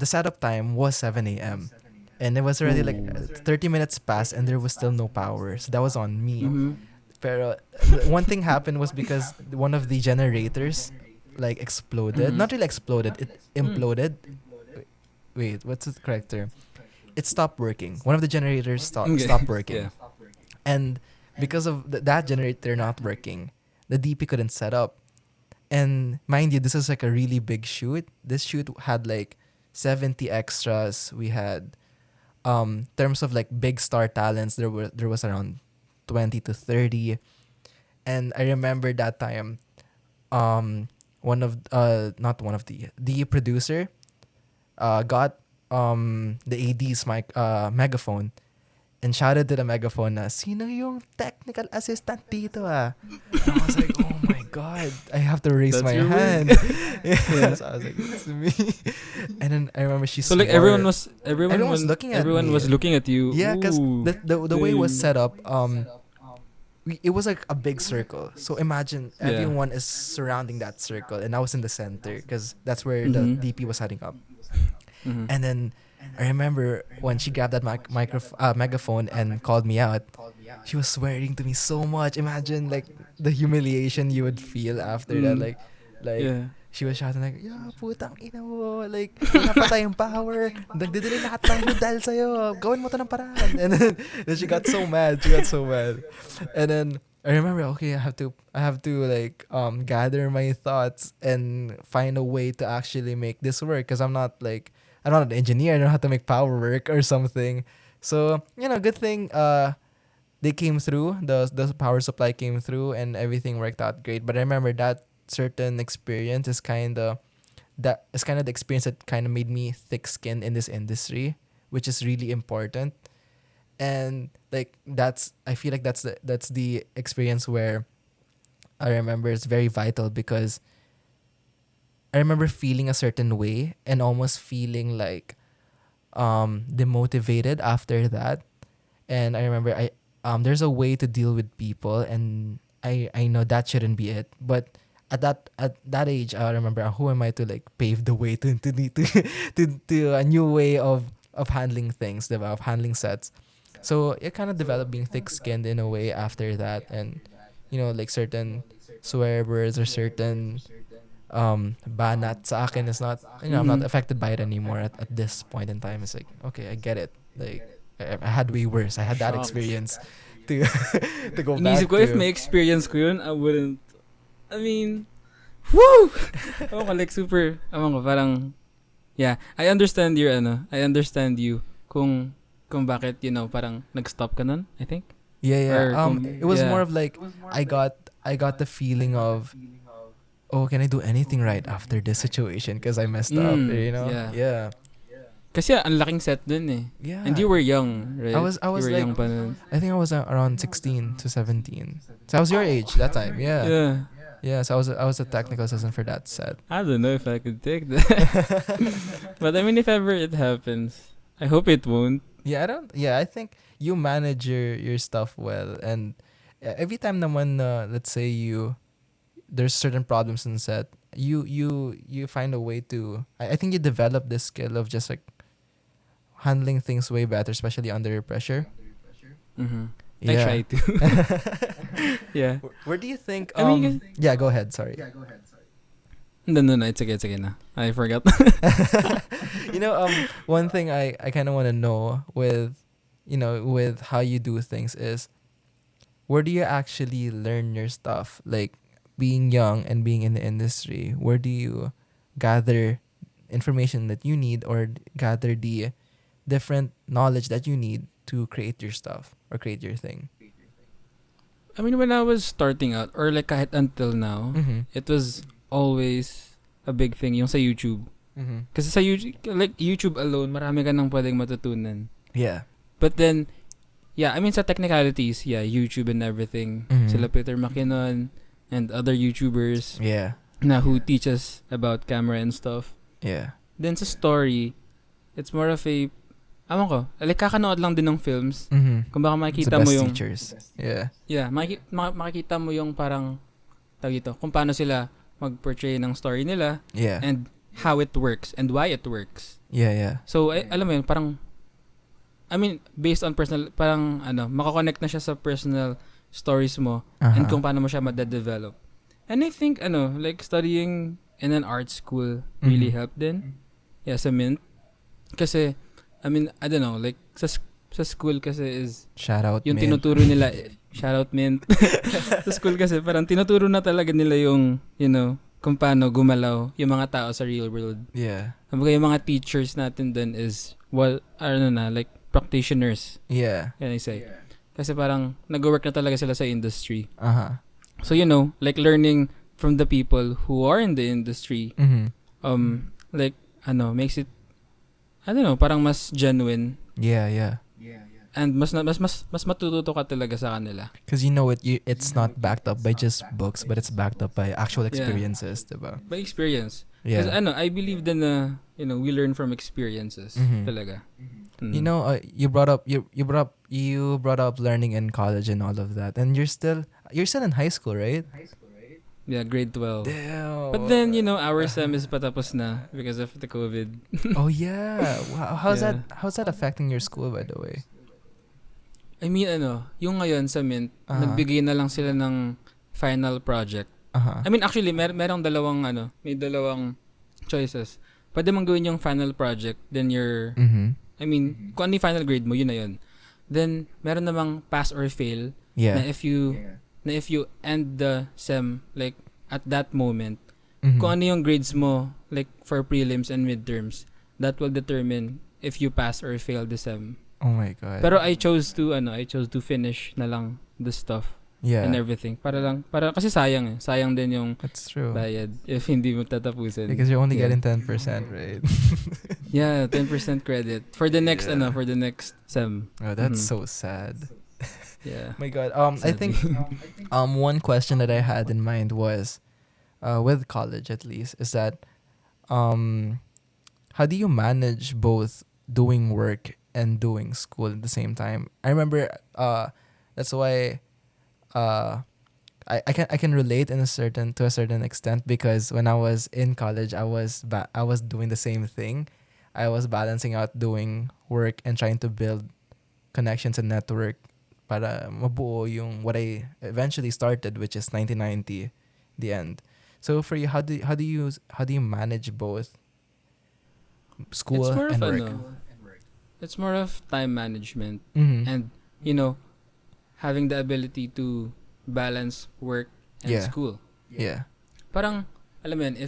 setup time was 7 a.m. and it was already like 30 minutes past and there was still no power. So that was on me. Mm-hmm. Pero one thing happened was because one of the generators like exploded. Mhm. Not really exploded, it imploded. Wait, what's the correct term? It stopped working. One of the generators Okay. stopped working. Yeah. And because of that generator not working, the DP couldn't set up. And mind you, this is like a really big shoot. This shoot had like 70 extras. We had terms of like big star talents, there was around 20 to 30. And I remember that time one of not one of the producer got the AD's megaphone and shouted to the megaphone na, "Sino yung technical assistant dito ah?" And I was like, "Oh my God, I have to raise That's my your hand." word. Yeah. So I was like, "It's me." And then I remember she So like swore. everyone was looking at everyone me. was looking at you. Yeah, because Ooh. the way it was Dang. set up, it was like a big circle. So imagine Yeah. everyone is surrounding that circle, and I was in the center because that's where Mhm. the DP was setting up. Mhm. And then I remember when she grabbed that megaphone and called me out, she was swearing to me so much. Imagine like the humiliation you would feel after that. Mm. Like Yeah. she was shouting like, "Yeah, putang ina mo. Like, wala pa tayong power. Nagdidelay lahat ng shoot dahil sa'yo. Gawin mo to ng paraan." And then she got so mad. And then I remember, okay, I have to like gather my thoughts and find a way to actually make this work because I'm not an engineer. I don't know how to make power work or something. So, good thing they came through. The power supply came through and everything worked out great. But I remember that certain experience is kind of the experience that kind of made me thick-skinned in this industry, which is really important. And like I feel like that's the experience where I remember it's very vital because I remember feeling a certain way and almost feeling like demotivated after that. And I remember there's a way to deal with people, and I know that shouldn't be it. But at that age, I remember, who am I to like pave the way to a new way of handling things, diba? Of handling sets. So it kind of developed being thick-skinned in a way after that, and like certain swear words or certain banat sa akin is not, I'm not Mhm. affected by it anymore at this point in time. It's like, okay, I get it. Like I had way worse. I had that Shocked. experience to to go Inisip back ko if to. may experience ko yun, I wouldn't. I mean, woo! Ewan ko, like super, ewan ko, parang, yeah, I understand I understand you kung bakit, parang nag-stop ka nun, I think. Yeah. Or kung, It was yeah. more of like I got the feeling of, oh, can I do anything right after this situation because I messed up, Yeah. Yeah. Kasi ang laking set dun eh. Yeah. And you were young, right? I was you were like, young pa nun. I think I was around 16 to 17. So I was your age that time. Yeah. Yeah. Yeah, so I was a technical assistant for that set. I don't know if I could take that. But I mean, if ever it happens, I hope it won't. I think you manage your stuff well, and every time naman let's say there's certain problems in set, you find a way to. I think you develop this skill of just like handling things way better, especially under pressure. Mm-hmm. I Yeah. try to. Yeah. Where do you think? I mean, Yeah, go ahead. Sorry. no, it's okay na. I forgot. One thing I kind of want to know with, with how you do things is, where do you actually learn your stuff? Like being young and being in the industry, where do you gather information that you need or gather the different knowledge that you need to create your stuff or create your thing? I mean, when I was starting out, or like kahit until now, Mm-hmm. it was always a big thing yung sa YouTube. Mm-hmm. Kasi sa YouTube, like YouTube alone, marami ka nang pwedeng matutunan. Yeah. But then, yeah, I mean sa technicalities, yeah, YouTube and everything. Mhm. Sila Peter McKinnon and other YouTubers Yeah. na who teach us about camera and stuff. Yeah. Then sa story, it's more of a, alam ko, like kakanood lang din ng films. Mm-hmm. Kung baka It's the makikita best mo yung, teachers. Yeah. yeah, makikita mo yung parang, tawag ito, kung paano sila mag-portray ng story nila Yeah. and how it works and why it works. Yeah. Yeah. So, alam mo yun, parang, I mean, based on personal, parang, makakonect na siya sa personal stories mo and kung paano mo siya madadevelop. And I think, like, studying in an art school really Mhm. helped din. Yeah, sa Mint. Kasi, I mean, I don't know, like, sa school kasi is, Shout out. yung man. tinuturo nila, shout out Mint. Sa school kasi, parang tinuturo na talaga nila yung, kung paano gumalaw yung mga tao sa real world. Yeah. Kumbaga yung mga teachers natin dun is, like, practitioners, Yeah. can I say. Kasi parang, nag-work na talaga sila sa industry. Uh-huh. So, like, learning from the people who are in the industry, Mm-hmm. like, makes it, I don't know, parang mas genuine. Yeah. Yeah. And mas matututo ka talaga sa kanila. Because it's not backed up by just books, but it's backed up by actual experiences, diba? By experience. Because Yeah. I believe that we learn from experiences Mhm. talaga. Mm. You brought up learning in college and all of that, and you're still in high school, right? Yeah, grade 12. Damn. But then, our SEM is patapos na because of the COVID. Oh yeah. How's Yeah. that affecting your school, by the way? I mean, yung ngayon sa Mint, nagbigay na lang sila ng final project. Uh-huh. I mean, actually, merong may dalawang choices. Pwede mong gawin yung final project, then Mm-hmm. I mean, kung ano yung final grade mo, yun na yun. Then, meron namang pass or fail, Yeah. na if you end the SEM, like, at that moment, Mhm. kung ano yung grades mo, like, for prelims and midterms, that will determine if you pass or fail the SEM. Oh my god. Pero I chose to finish na lang the stuff yeah. and everything. Para kasi sayang Sayang din yung That's true. bayad if hindi mo tatapusin. Because you're only Yeah. getting 10%, right? Yeah, 10% credit for the next Yeah. for the next SEM. Oh, that's Mhm. so sad. Yeah. My god. I think one question that I had in mind was with college at least is that how do you manage both doing work and doing school at the same time? I remember that's why I can relate to a certain extent, because when I was in college I was doing the same thing. I was balancing out doing work and trying to build connections and network para mabuo yung what I eventually started, which is 1990, the end. So for you, how do you manage both school It's more and of work? it's more of time management Mm-hmm. and having the ability to balance work and Yeah. school. Yeah. Parang alam mo yun,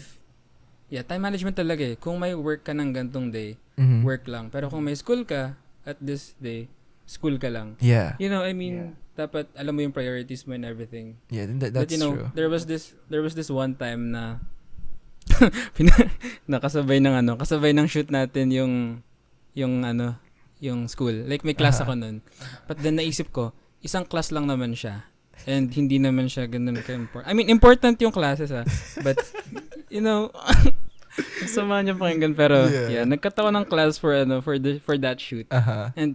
time management talaga eh. Kung may work ka ng gantong day, Mm-hmm. work lang. Pero kung may school ka at this day, school ka lang. Yeah. I mean, dapat alam mo yung priorities mo and everything. Yeah. That's But true. there was this one time na nakasabay ng shoot natin yung school. Like may class ako nun. But then naisip ko, isang class lang naman siya. And hindi naman siya ganun ka-important. I mean, important yung classes But, sama niya pakinggan. Pero, yeah, nagkataon ng class for that shoot. Uh-huh. And,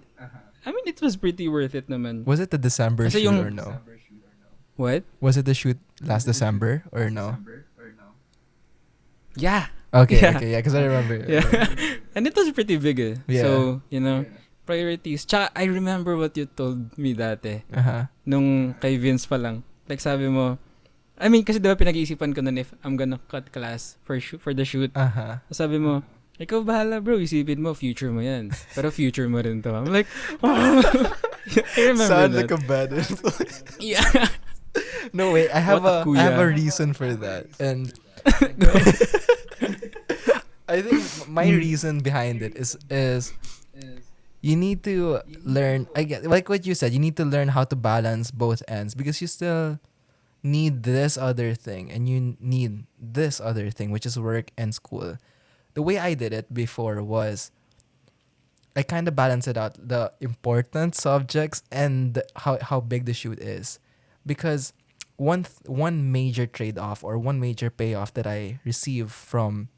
I mean, it was pretty worth it naman. Was it the December Kasi shoot yung- or no? What? Was it the shoot last December or no? Yeah. Okay, Yeah. okay, yeah, because I remember. Yeah. And it was pretty big eh. Yeah. So, priorities. Tsaka, I remember what you told me dati. Uh-huh. Nung kay Vince pa lang. Like, sabi mo, I mean, kasi diba pinag-iisipan ko nun if I'm gonna cut class for the shoot. Uh-huh. Sabi mo, ikaw bahala bro, isipin mo, future mo yan. Pero future mo rin to. I'm like, oh. I remember Sounds that. like a bad influence. Yeah. No, wait, I have What a I have a kuya. reason for that. And Go. I think my reason behind it is you need to learn, I get like what you said, you need to learn how to balance both ends because you still need this other thing and you need this other thing, which is work and school. The way I did it before was I kind of balance it out, the important subjects and how big the shoot is, because one major trade off or one major payoff that I received from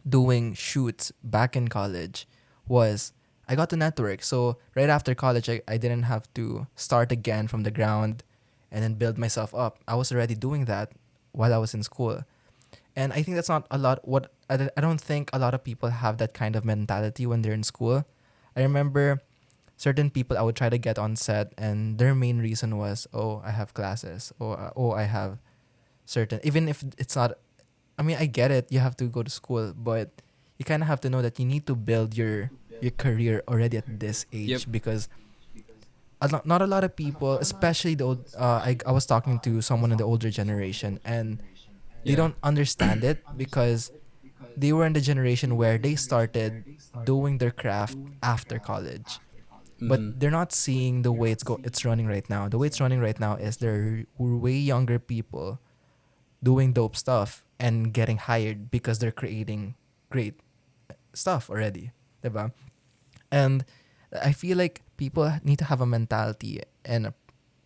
doing shoots back in college was I got to network. So right after college, I didn't have to start again from the ground and then build myself up. I was already doing that while I was in school. And I think that's not a lot. I don't think a lot of people have that kind of mentality when they're in school. I remember certain people I would try to get on set, and their main reason was, oh, I have classes, or oh, I have certain. Even if it's not, I mean, I get it. You have to go to school, but you kind of have to know that you need to build your career already at this age. Yep. Because not a lot of people, especially the old. I was talking to someone in the older generation, and they Yeah. don't understand it because they were in the generation where they started doing their craft after college. But Mhm. they're not seeing the way it's running right now. The way it's running right now is there are way younger people doing dope stuff and getting hired because they're creating great stuff already, diba? And I feel like people need to have a mentality and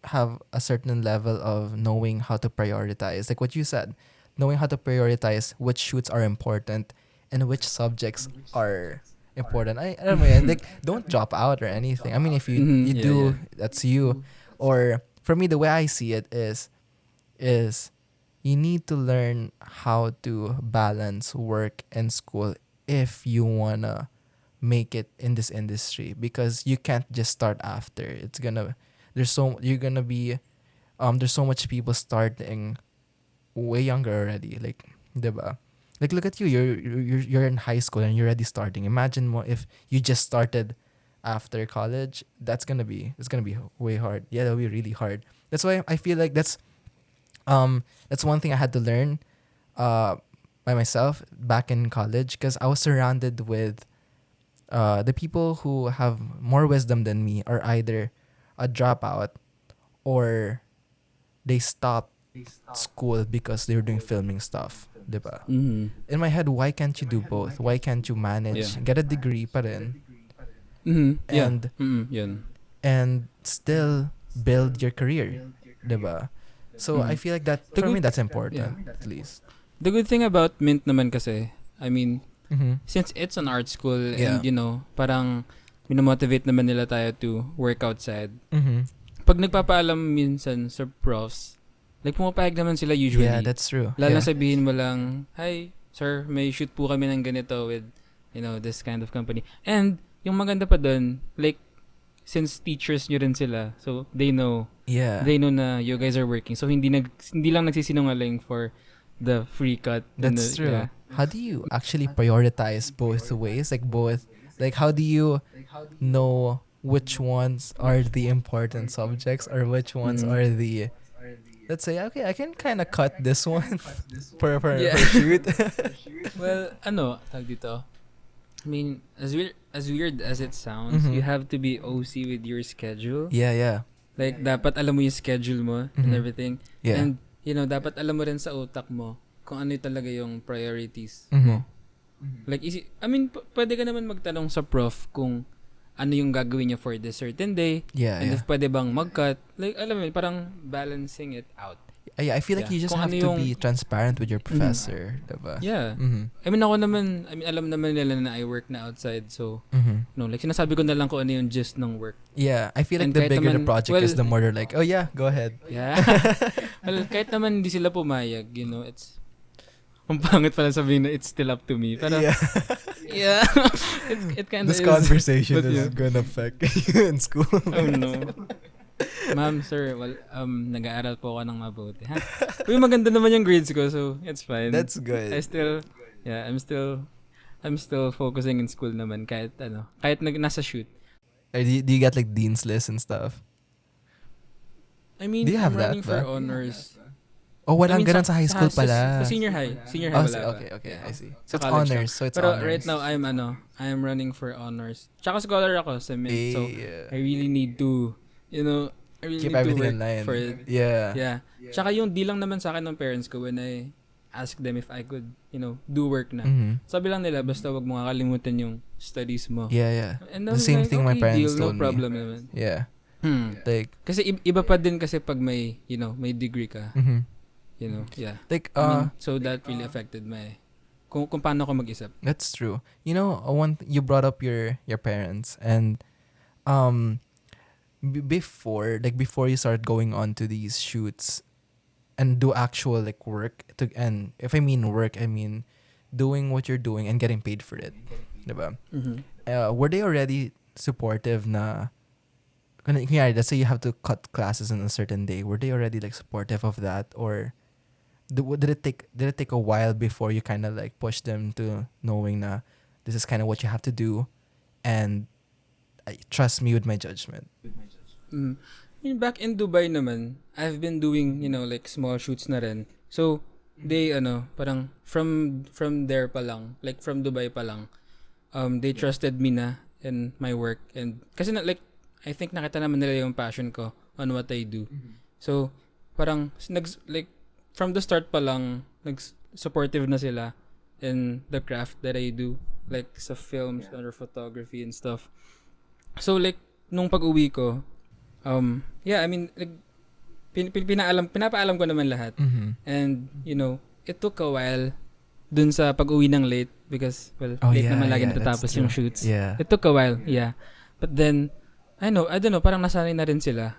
have a certain level of knowing how to prioritize, like what you said, knowing how to prioritize which shoots are important and which subjects are important. I don't know, like don't drop out or anything. I mean, if you Yeah, do, yeah. that's you. Or for me, the way I see it is you need to learn how to balance work and school if you wanna make it in this industry, because you can't just start after. It's gonna there's so you're gonna be there's so much people starting way younger already, like, diba? Like, look at you, you're in high school and you're already starting. Imagine more if you just started after college. It's gonna be way hard. Yeah, that'll be really hard. That's why I feel like that's one thing I had to learn uh by myself back in college, because I was surrounded with the people who have more wisdom than me are either a dropout or they stop school because they were doing filming stuff, diba? Mhm. In my head, why can't you do both? Why can't you manage, Yeah. get a degree pa rin, Mhm. Yeah. and Yun. and still build your career, diba? So I Mhm. feel like that The for me good that's yeah. important, at least. The good thing about Mint naman kasi, I mean, Mm-hmm. since it's an art school Yeah. and parang minamotivate naman nila tayo to work outside. Mm-hmm. Pag nagpapaalam minsan sa profs, like pumapayag naman sila usually. Yeah, that's true. Lalo na Yeah. sabihin mo lang, hi, sir, may shoot po kami ng ganito with, this kind of company. And, yung maganda pa dun, like, since teachers nyo rin sila, so they know Yeah. na you guys are working. So, hindi lang nagsisinungaling for the free cut. and That's the- true. Yeah. How do you actually prioritize both ways? Like how do you know which ones are the important subjects or which ones Mhm. are the, let's say, okay, I can kind of cut this one for Yeah. shoot. Well, tag dito. I mean, as weird as it sounds, Mhm. you have to be OC with your schedule. Yeah, yeah. Like, dapat alam mo yung schedule mo and Mhm. everything. Yeah. And, dapat alam mo rin sa utak mo kung ano talaga yung priorities Mhm. mo. Like, I mean, pwede ka naman magtanong sa prof kung ano yung gagawin niya for this certain day. Yeah, And yeah. if pwede bang mag-cut. Like, alam mo yun, parang balancing it out. I feel like Yeah. you just Kung have ano to yung- be transparent with your professor, diba? Yeah. Mhm. I mean, alam naman nila na I work na outside. So, Mhm. like, sinasabi ko na lang kung ano yung gist ng work. Yeah, I feel like And the kahit bigger the naman- project is, well- the more they're like, oh yeah, go ahead. Yeah. Well, kahit naman hindi sila pumayag, it's Ang pangit pala sabihin na it's still up to me. Pero, Yeah. yeah. It kind of This is. conversation But is yeah. gonna affect you in school. Oh no. Ma'am, sir, nag-aaral po ako ng mabuti. Ha? Uy, maganda naman yung grades ko, so it's fine. That's good. I'm still focusing in school naman kahit nasa shoot. Do you get like dean's list and stuff? I mean, Do you have I'm running that for ba? honors. Oh, walang I mean, ganun sa high school pala. Sa senior high. Senior Oh, high wala pa. okay, I see. Sa So it's college honors. lang. So it's Pero honors. right now, I'm running for honors. Tsaka scholar ako sa Mint. So, I really need to, keep need to everything work in line. for it. Yeah. Yeah. Tsaka yung di lang naman sa akin ng parents ko when I asked them if I could, do work na. Mm-hmm. Sabi lang nila, basta wag mo kakalimutan yung studies mo. Yeah. And The I'm same like, thing my okay, parents deal, told no me. problem naman. Yeah. Like, Kasi iba pa din kasi pag may, may degree ka. mm-hmm. Yeah. Like, So that really affected kung paano ako mag-isip. that's true. You brought up your parents, and before you start going on to these shoots and do actual like work and if I mean work, I mean doing what you're doing and getting paid for it, diba? Were they already supportive na? Let's say you have to cut classes on a certain day. Were they already like supportive of that, or did it take a while before you kind of like push them to knowing na this is kind of what you have to do, and trust me with my judgment? Back in Dubai naman, I've been doing, like small shoots na rin. So, they, parang from there pa lang, like from Dubai pa lang, they trusted me na in my work. And, kasi like, I think nakita naman nila yung passion ko on what I do. So, parang, like, from the start pa lang, supportive na sila in the craft that I do. Like, sa films, or photography and stuff. So, like, nung pag-uwi ko, I mean, like, pinapaalam ko naman lahat. Mm-hmm. And, it took a while dun sa pag-uwi ng late because, late naman lagi natatapos yung shoots. Yeah. It took a while, yeah. But then, I don't know, parang nasanay na rin sila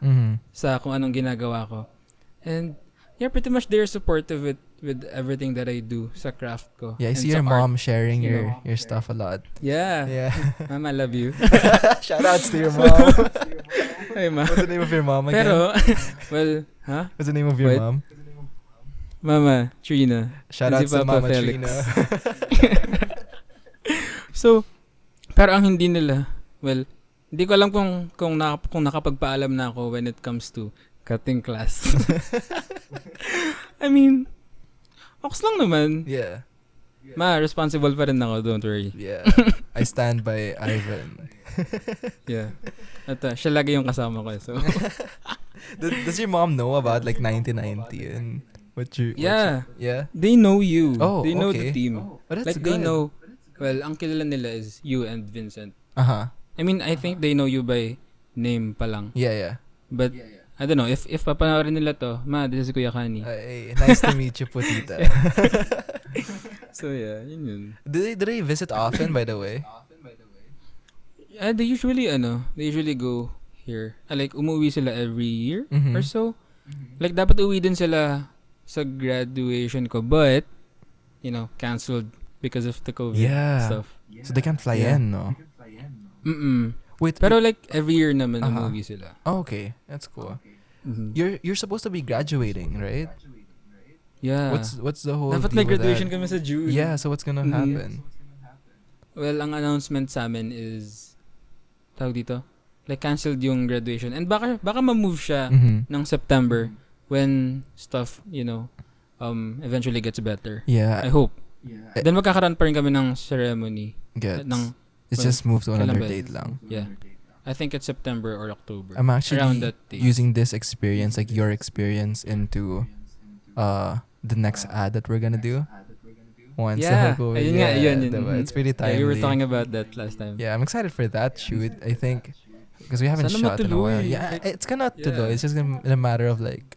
sa kung anong ginagawa ko. And, yeah, pretty much they're supportive with everything that I do sa craft ko. Yeah, I and see your sa mom art, sharing your stuff a lot. Yeah. Yeah. Mom, I love you. Shout outs to your mom. Hey, Ma. What's the name of your mom again? Pero, What's the name of your Wait. mom? Mama, Trina. Shout And outs si to Papa Mama Felix. Trina. So, pero ang hindi nila, hindi ko alam kung nakapagpaalam na ako when it comes to cutting class. I mean, ox lang naman. Yeah. Ma, responsible pa rin ako, don't worry. Yeah. I stand by Ivan. Yeah. At siya lagi yung kasama ko. So. Does your mom know about like 1990 and what you? Yeah. Yeah. They know you. Oh, they know okay. the team. Oh, that's like good. they know, ang kilala nila is you and Vincent. Uh-huh. I mean, I think they know you by name pa lang. Yeah. But I don't know, if papanoorin nila to, Ma, this is Kuya Kani. Hey, nice to meet you, Putita. So yeah, yun. Do they visit often, by the way? They usually go here. Like, umuwi sila every year or so. Like, dapat uwi din sila sa graduation ko. But, canceled because of the COVID stuff. So they can't fly in, no? Wait, pero like, every year naman umuwi sila. Oh, okay. That's cool. Mm-hmm. You're supposed to be graduating, right? Yeah. What's the whole dapat deal may with graduation that? kami sa June. Yeah, so what's gonna happen? Well, ang announcement sa amin is tawag dito, like canceled yung graduation. And baka ma-move siya ng September when stuff, eventually gets better. Yeah. I hope. Then magkakaroon pa rin kami ng ceremony. It's just moved to another kailan ba? date lang. Yeah. I think it's September or October. I'm actually around that date. using this experience, like your experience, into the next ad that we're gonna do. Once Yeah. COVID, Yun. diba? It's pretty timely. Yeah, we were talking about that last time. Yeah, I'm excited for that shoot. I think because we haven't Sana shot in a while. matuloy. Yeah, it's gonna tuloy. It's just gonna a matter of like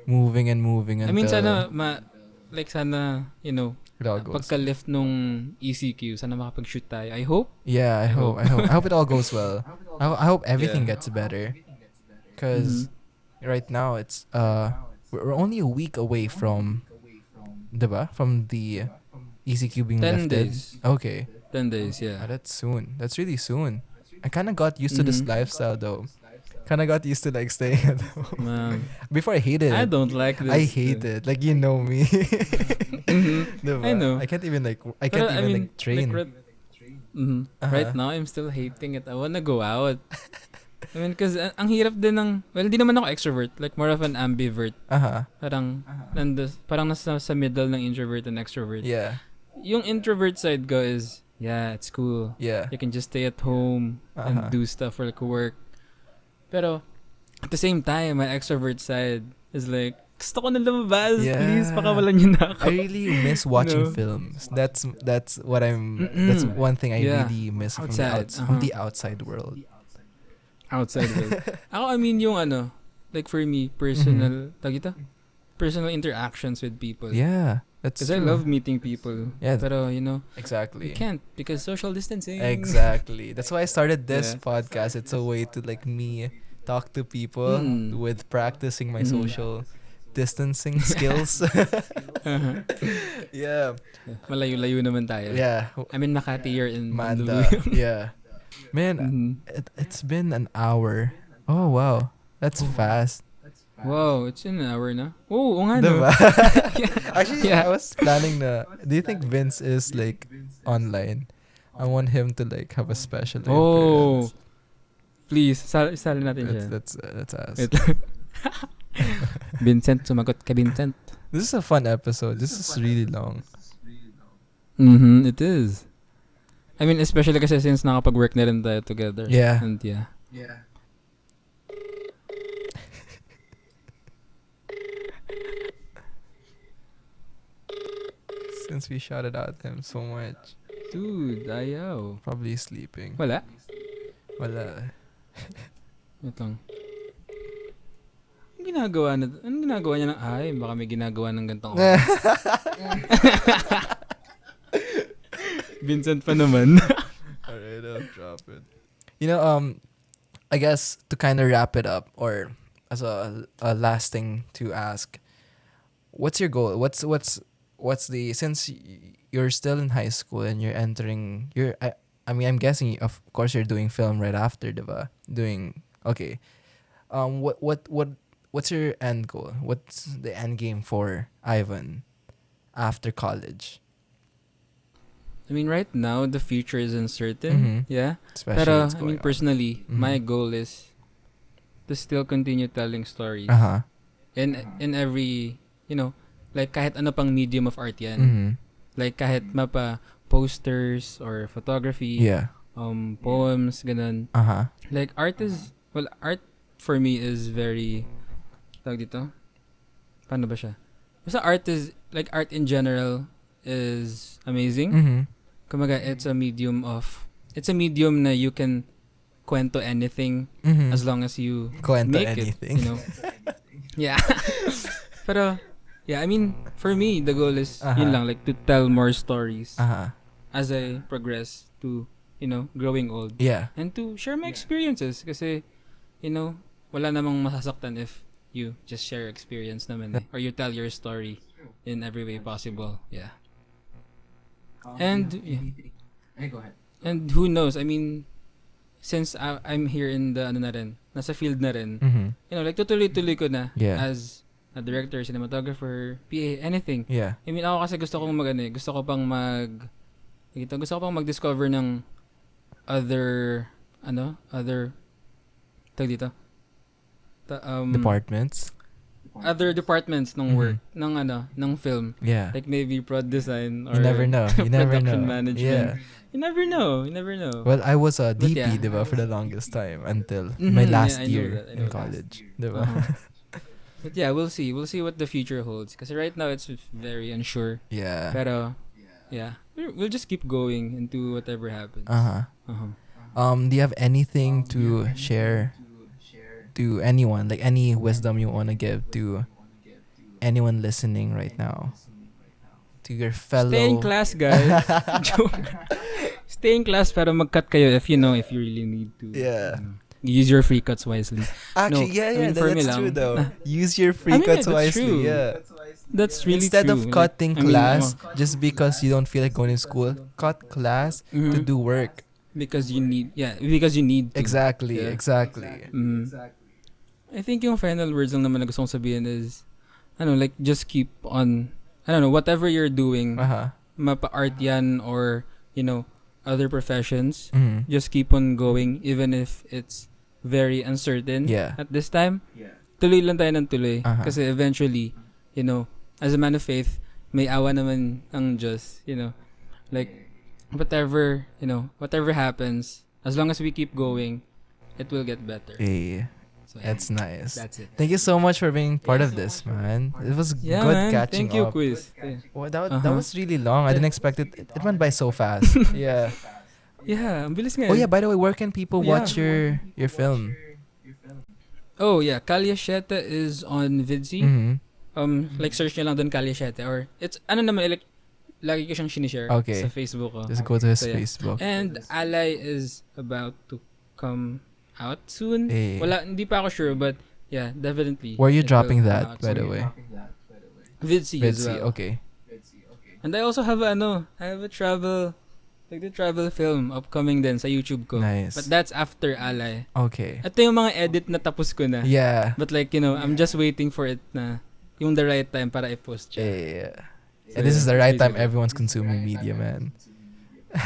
moving and moving. I mean, until sana, it all goes. pagka-lift nung ECQ, sana makapag-shoot tayo. I hope. Yeah, I hope. I hope it all goes well. I hope everything Yeah. gets better. Because right now it's we're only a week away from, diba? From the ECQ being 10 lifted? days. Okay. 10 days, yeah. That's soon. That's really soon. I kind of got used to this lifestyle though. Kind of got used to like staying at home. Before I hated I it. don't like this. I hate it. Like you know me. Diba? I know. I can't even like Pero, train. Like, right now, I'm still hating it. I wanna go out. I mean, cause ang hirap din ng, well, hindi naman ako extrovert. Like, more of an ambivert. Parang, parang nasa sa middle ng introvert and extrovert. Yeah. Yung introvert side ko is, yeah, it's cool. Yeah. You can just stay at home and do stuff or like work. Pero, at the same time, my extrovert side is like, gusto ko na lumabas, please, pakawalan niyo na ako. I really miss watching films. That's what that's one thing I really miss from the outside world. Outside world. Ako, I mean, yung like for me, personal interactions with people. Yeah, that's because I love meeting people. Yeah, pero exactly. You can't because social distancing. Exactly. That's why I started this podcast. It's a way to like me talk to people with practicing my social distancing skills. Yeah. Malayo-layo naman tayo. Yeah. I'm in Makati, you're in Manda. Yeah. Man, it's been an hour. Oh, wow. That's fast. Wow, it's in an hour na. Oh, nga no. Actually, I was planning na. Do you think Vince is like online? I want him to like have a special appearance. Please, sali natin siya. Let's ask. Vincent, sumagot ka, Vincent. This is a fun episode. This is really long. It is. I mean, especially kasi since nakapag-work na rin tayo together. Yeah. And yeah. Since we shouted out him so much. Dude, ayaw. Probably sleeping. Wala. Wait lang. Anong ginagawa niya ng baka may ginagawa ng gantong oras. Vincent pa naman. Alright, I'll drop it. I guess to kind of wrap it up, or as a last thing to ask, what's your goal? What's the, since you're still in high school and you're entering, I'm guessing of course you're doing film right after, diba? What's your end goal? What's the end game for Ivan after college? I mean, right now, the future is uncertain. Yeah. Especially pero, I mean, personally, my goal is to still continue telling stories. In every, like kahit ano pang medium of art yan. Like kahit mapa posters or photography. Yeah. Poems, ganun. Like art for me is very, tawag dito? Paano ba siya? Basta art in general is amazing. Kumaga, it's a medium na you can kwento anything as long as you make anything. It, Yeah. Pero, yeah, I mean, for me, the goal is, yun lang, like, to tell more stories as I progress to, growing old. Yeah. And to share my experiences. Kasi, wala namang masasaktan if you just share your experience naman. Or you tell your story in every way possible. Yeah. And go ahead. And who knows? I mean, since I'm here in the nasa field na rin, like tutuloy-tuloy ko na as a director, cinematographer, PA, anything. Yeah. I mean, ako kasi gusto kong gusto ko pang mag-discover ng other tag dito. Departments. Other departments ng work ng film. Yeah. Like maybe prod design or you never know. production management. Yeah. You never know. Well, I was a DP, diba, for the longest time until my last year in college, diba? But yeah, we'll see. We'll see what the future holds. Because right now it's very unsure. Yeah. Pero yeah, we'll just keep going into whatever happens. Do you have anything to share to anyone, like any wisdom you want to give to anyone listening right now, to your fellow? Stay in class, guys. Stay in class pero mag-cut kayo if you really need to. Yeah. Use your free cuts wisely. Actually, I mean, that's true though. Use your free cuts wisely. True. Yeah. That's really Instead true. of cutting I mean, class just because you don't feel like going to school, cut class to mhm. do work. Because you need, because you need to. Exactly, Yeah. exactly. Mm. I think yung final words lang naman na gusto kong sabihin is, like, just keep on, whatever you're doing, Uh-huh. mapa-art yan or, other professions, Mhm. just keep on going even if it's very uncertain Yeah. at this time. Tuloy lang tayo ng tuloy. Uh-huh. Kasi eventually, as a man of faith, may awa naman ang Diyos, like, whatever happens, as long as we keep going, it will get better. Hey, So, that's nice. that's it. Thank you so much for being part of this, man. It was Yeah, good man. catching Thank you, up. Quiz. Well, that Uh-huh. was really long. I didn't expect it. It went by so fast. Yeah. Yeah, ang bilis nga. Oh yeah. By the way, where can people Yeah. watch your film? Oh yeah, Kalye Siete is on Vidzi. Mm-hmm. Like search nyo lang doon Kalye Siete, or it's naman, like, lagi ko siyang sinishare Okay. sa Facebook ko. Just go to his So, yeah. Facebook. And Alay is about to come out soon. Eh. Hindi pa ako sure, but yeah, definitely. Where are you it will dropping come that, out by the soon. way? Vidzi as Betsy. well. Okay. And I also have I have a travel, like the travel film upcoming din sa YouTube ko. Nice. But that's after Alay. Okay. Ito yung mga edit na tapos ko na. Yeah. But like, I'm just waiting for it na yung the right time para i-post siya. Yeah. So, And this is the right time basically. everyone's consuming media, man.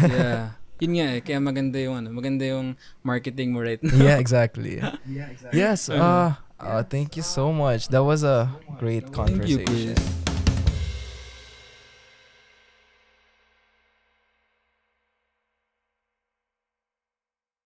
Yeah. Yun nga kaya maganda yung marketing mo right now. Yeah, exactly. Yes. Thank you so much. That was a great Thank you, conversation. Chris.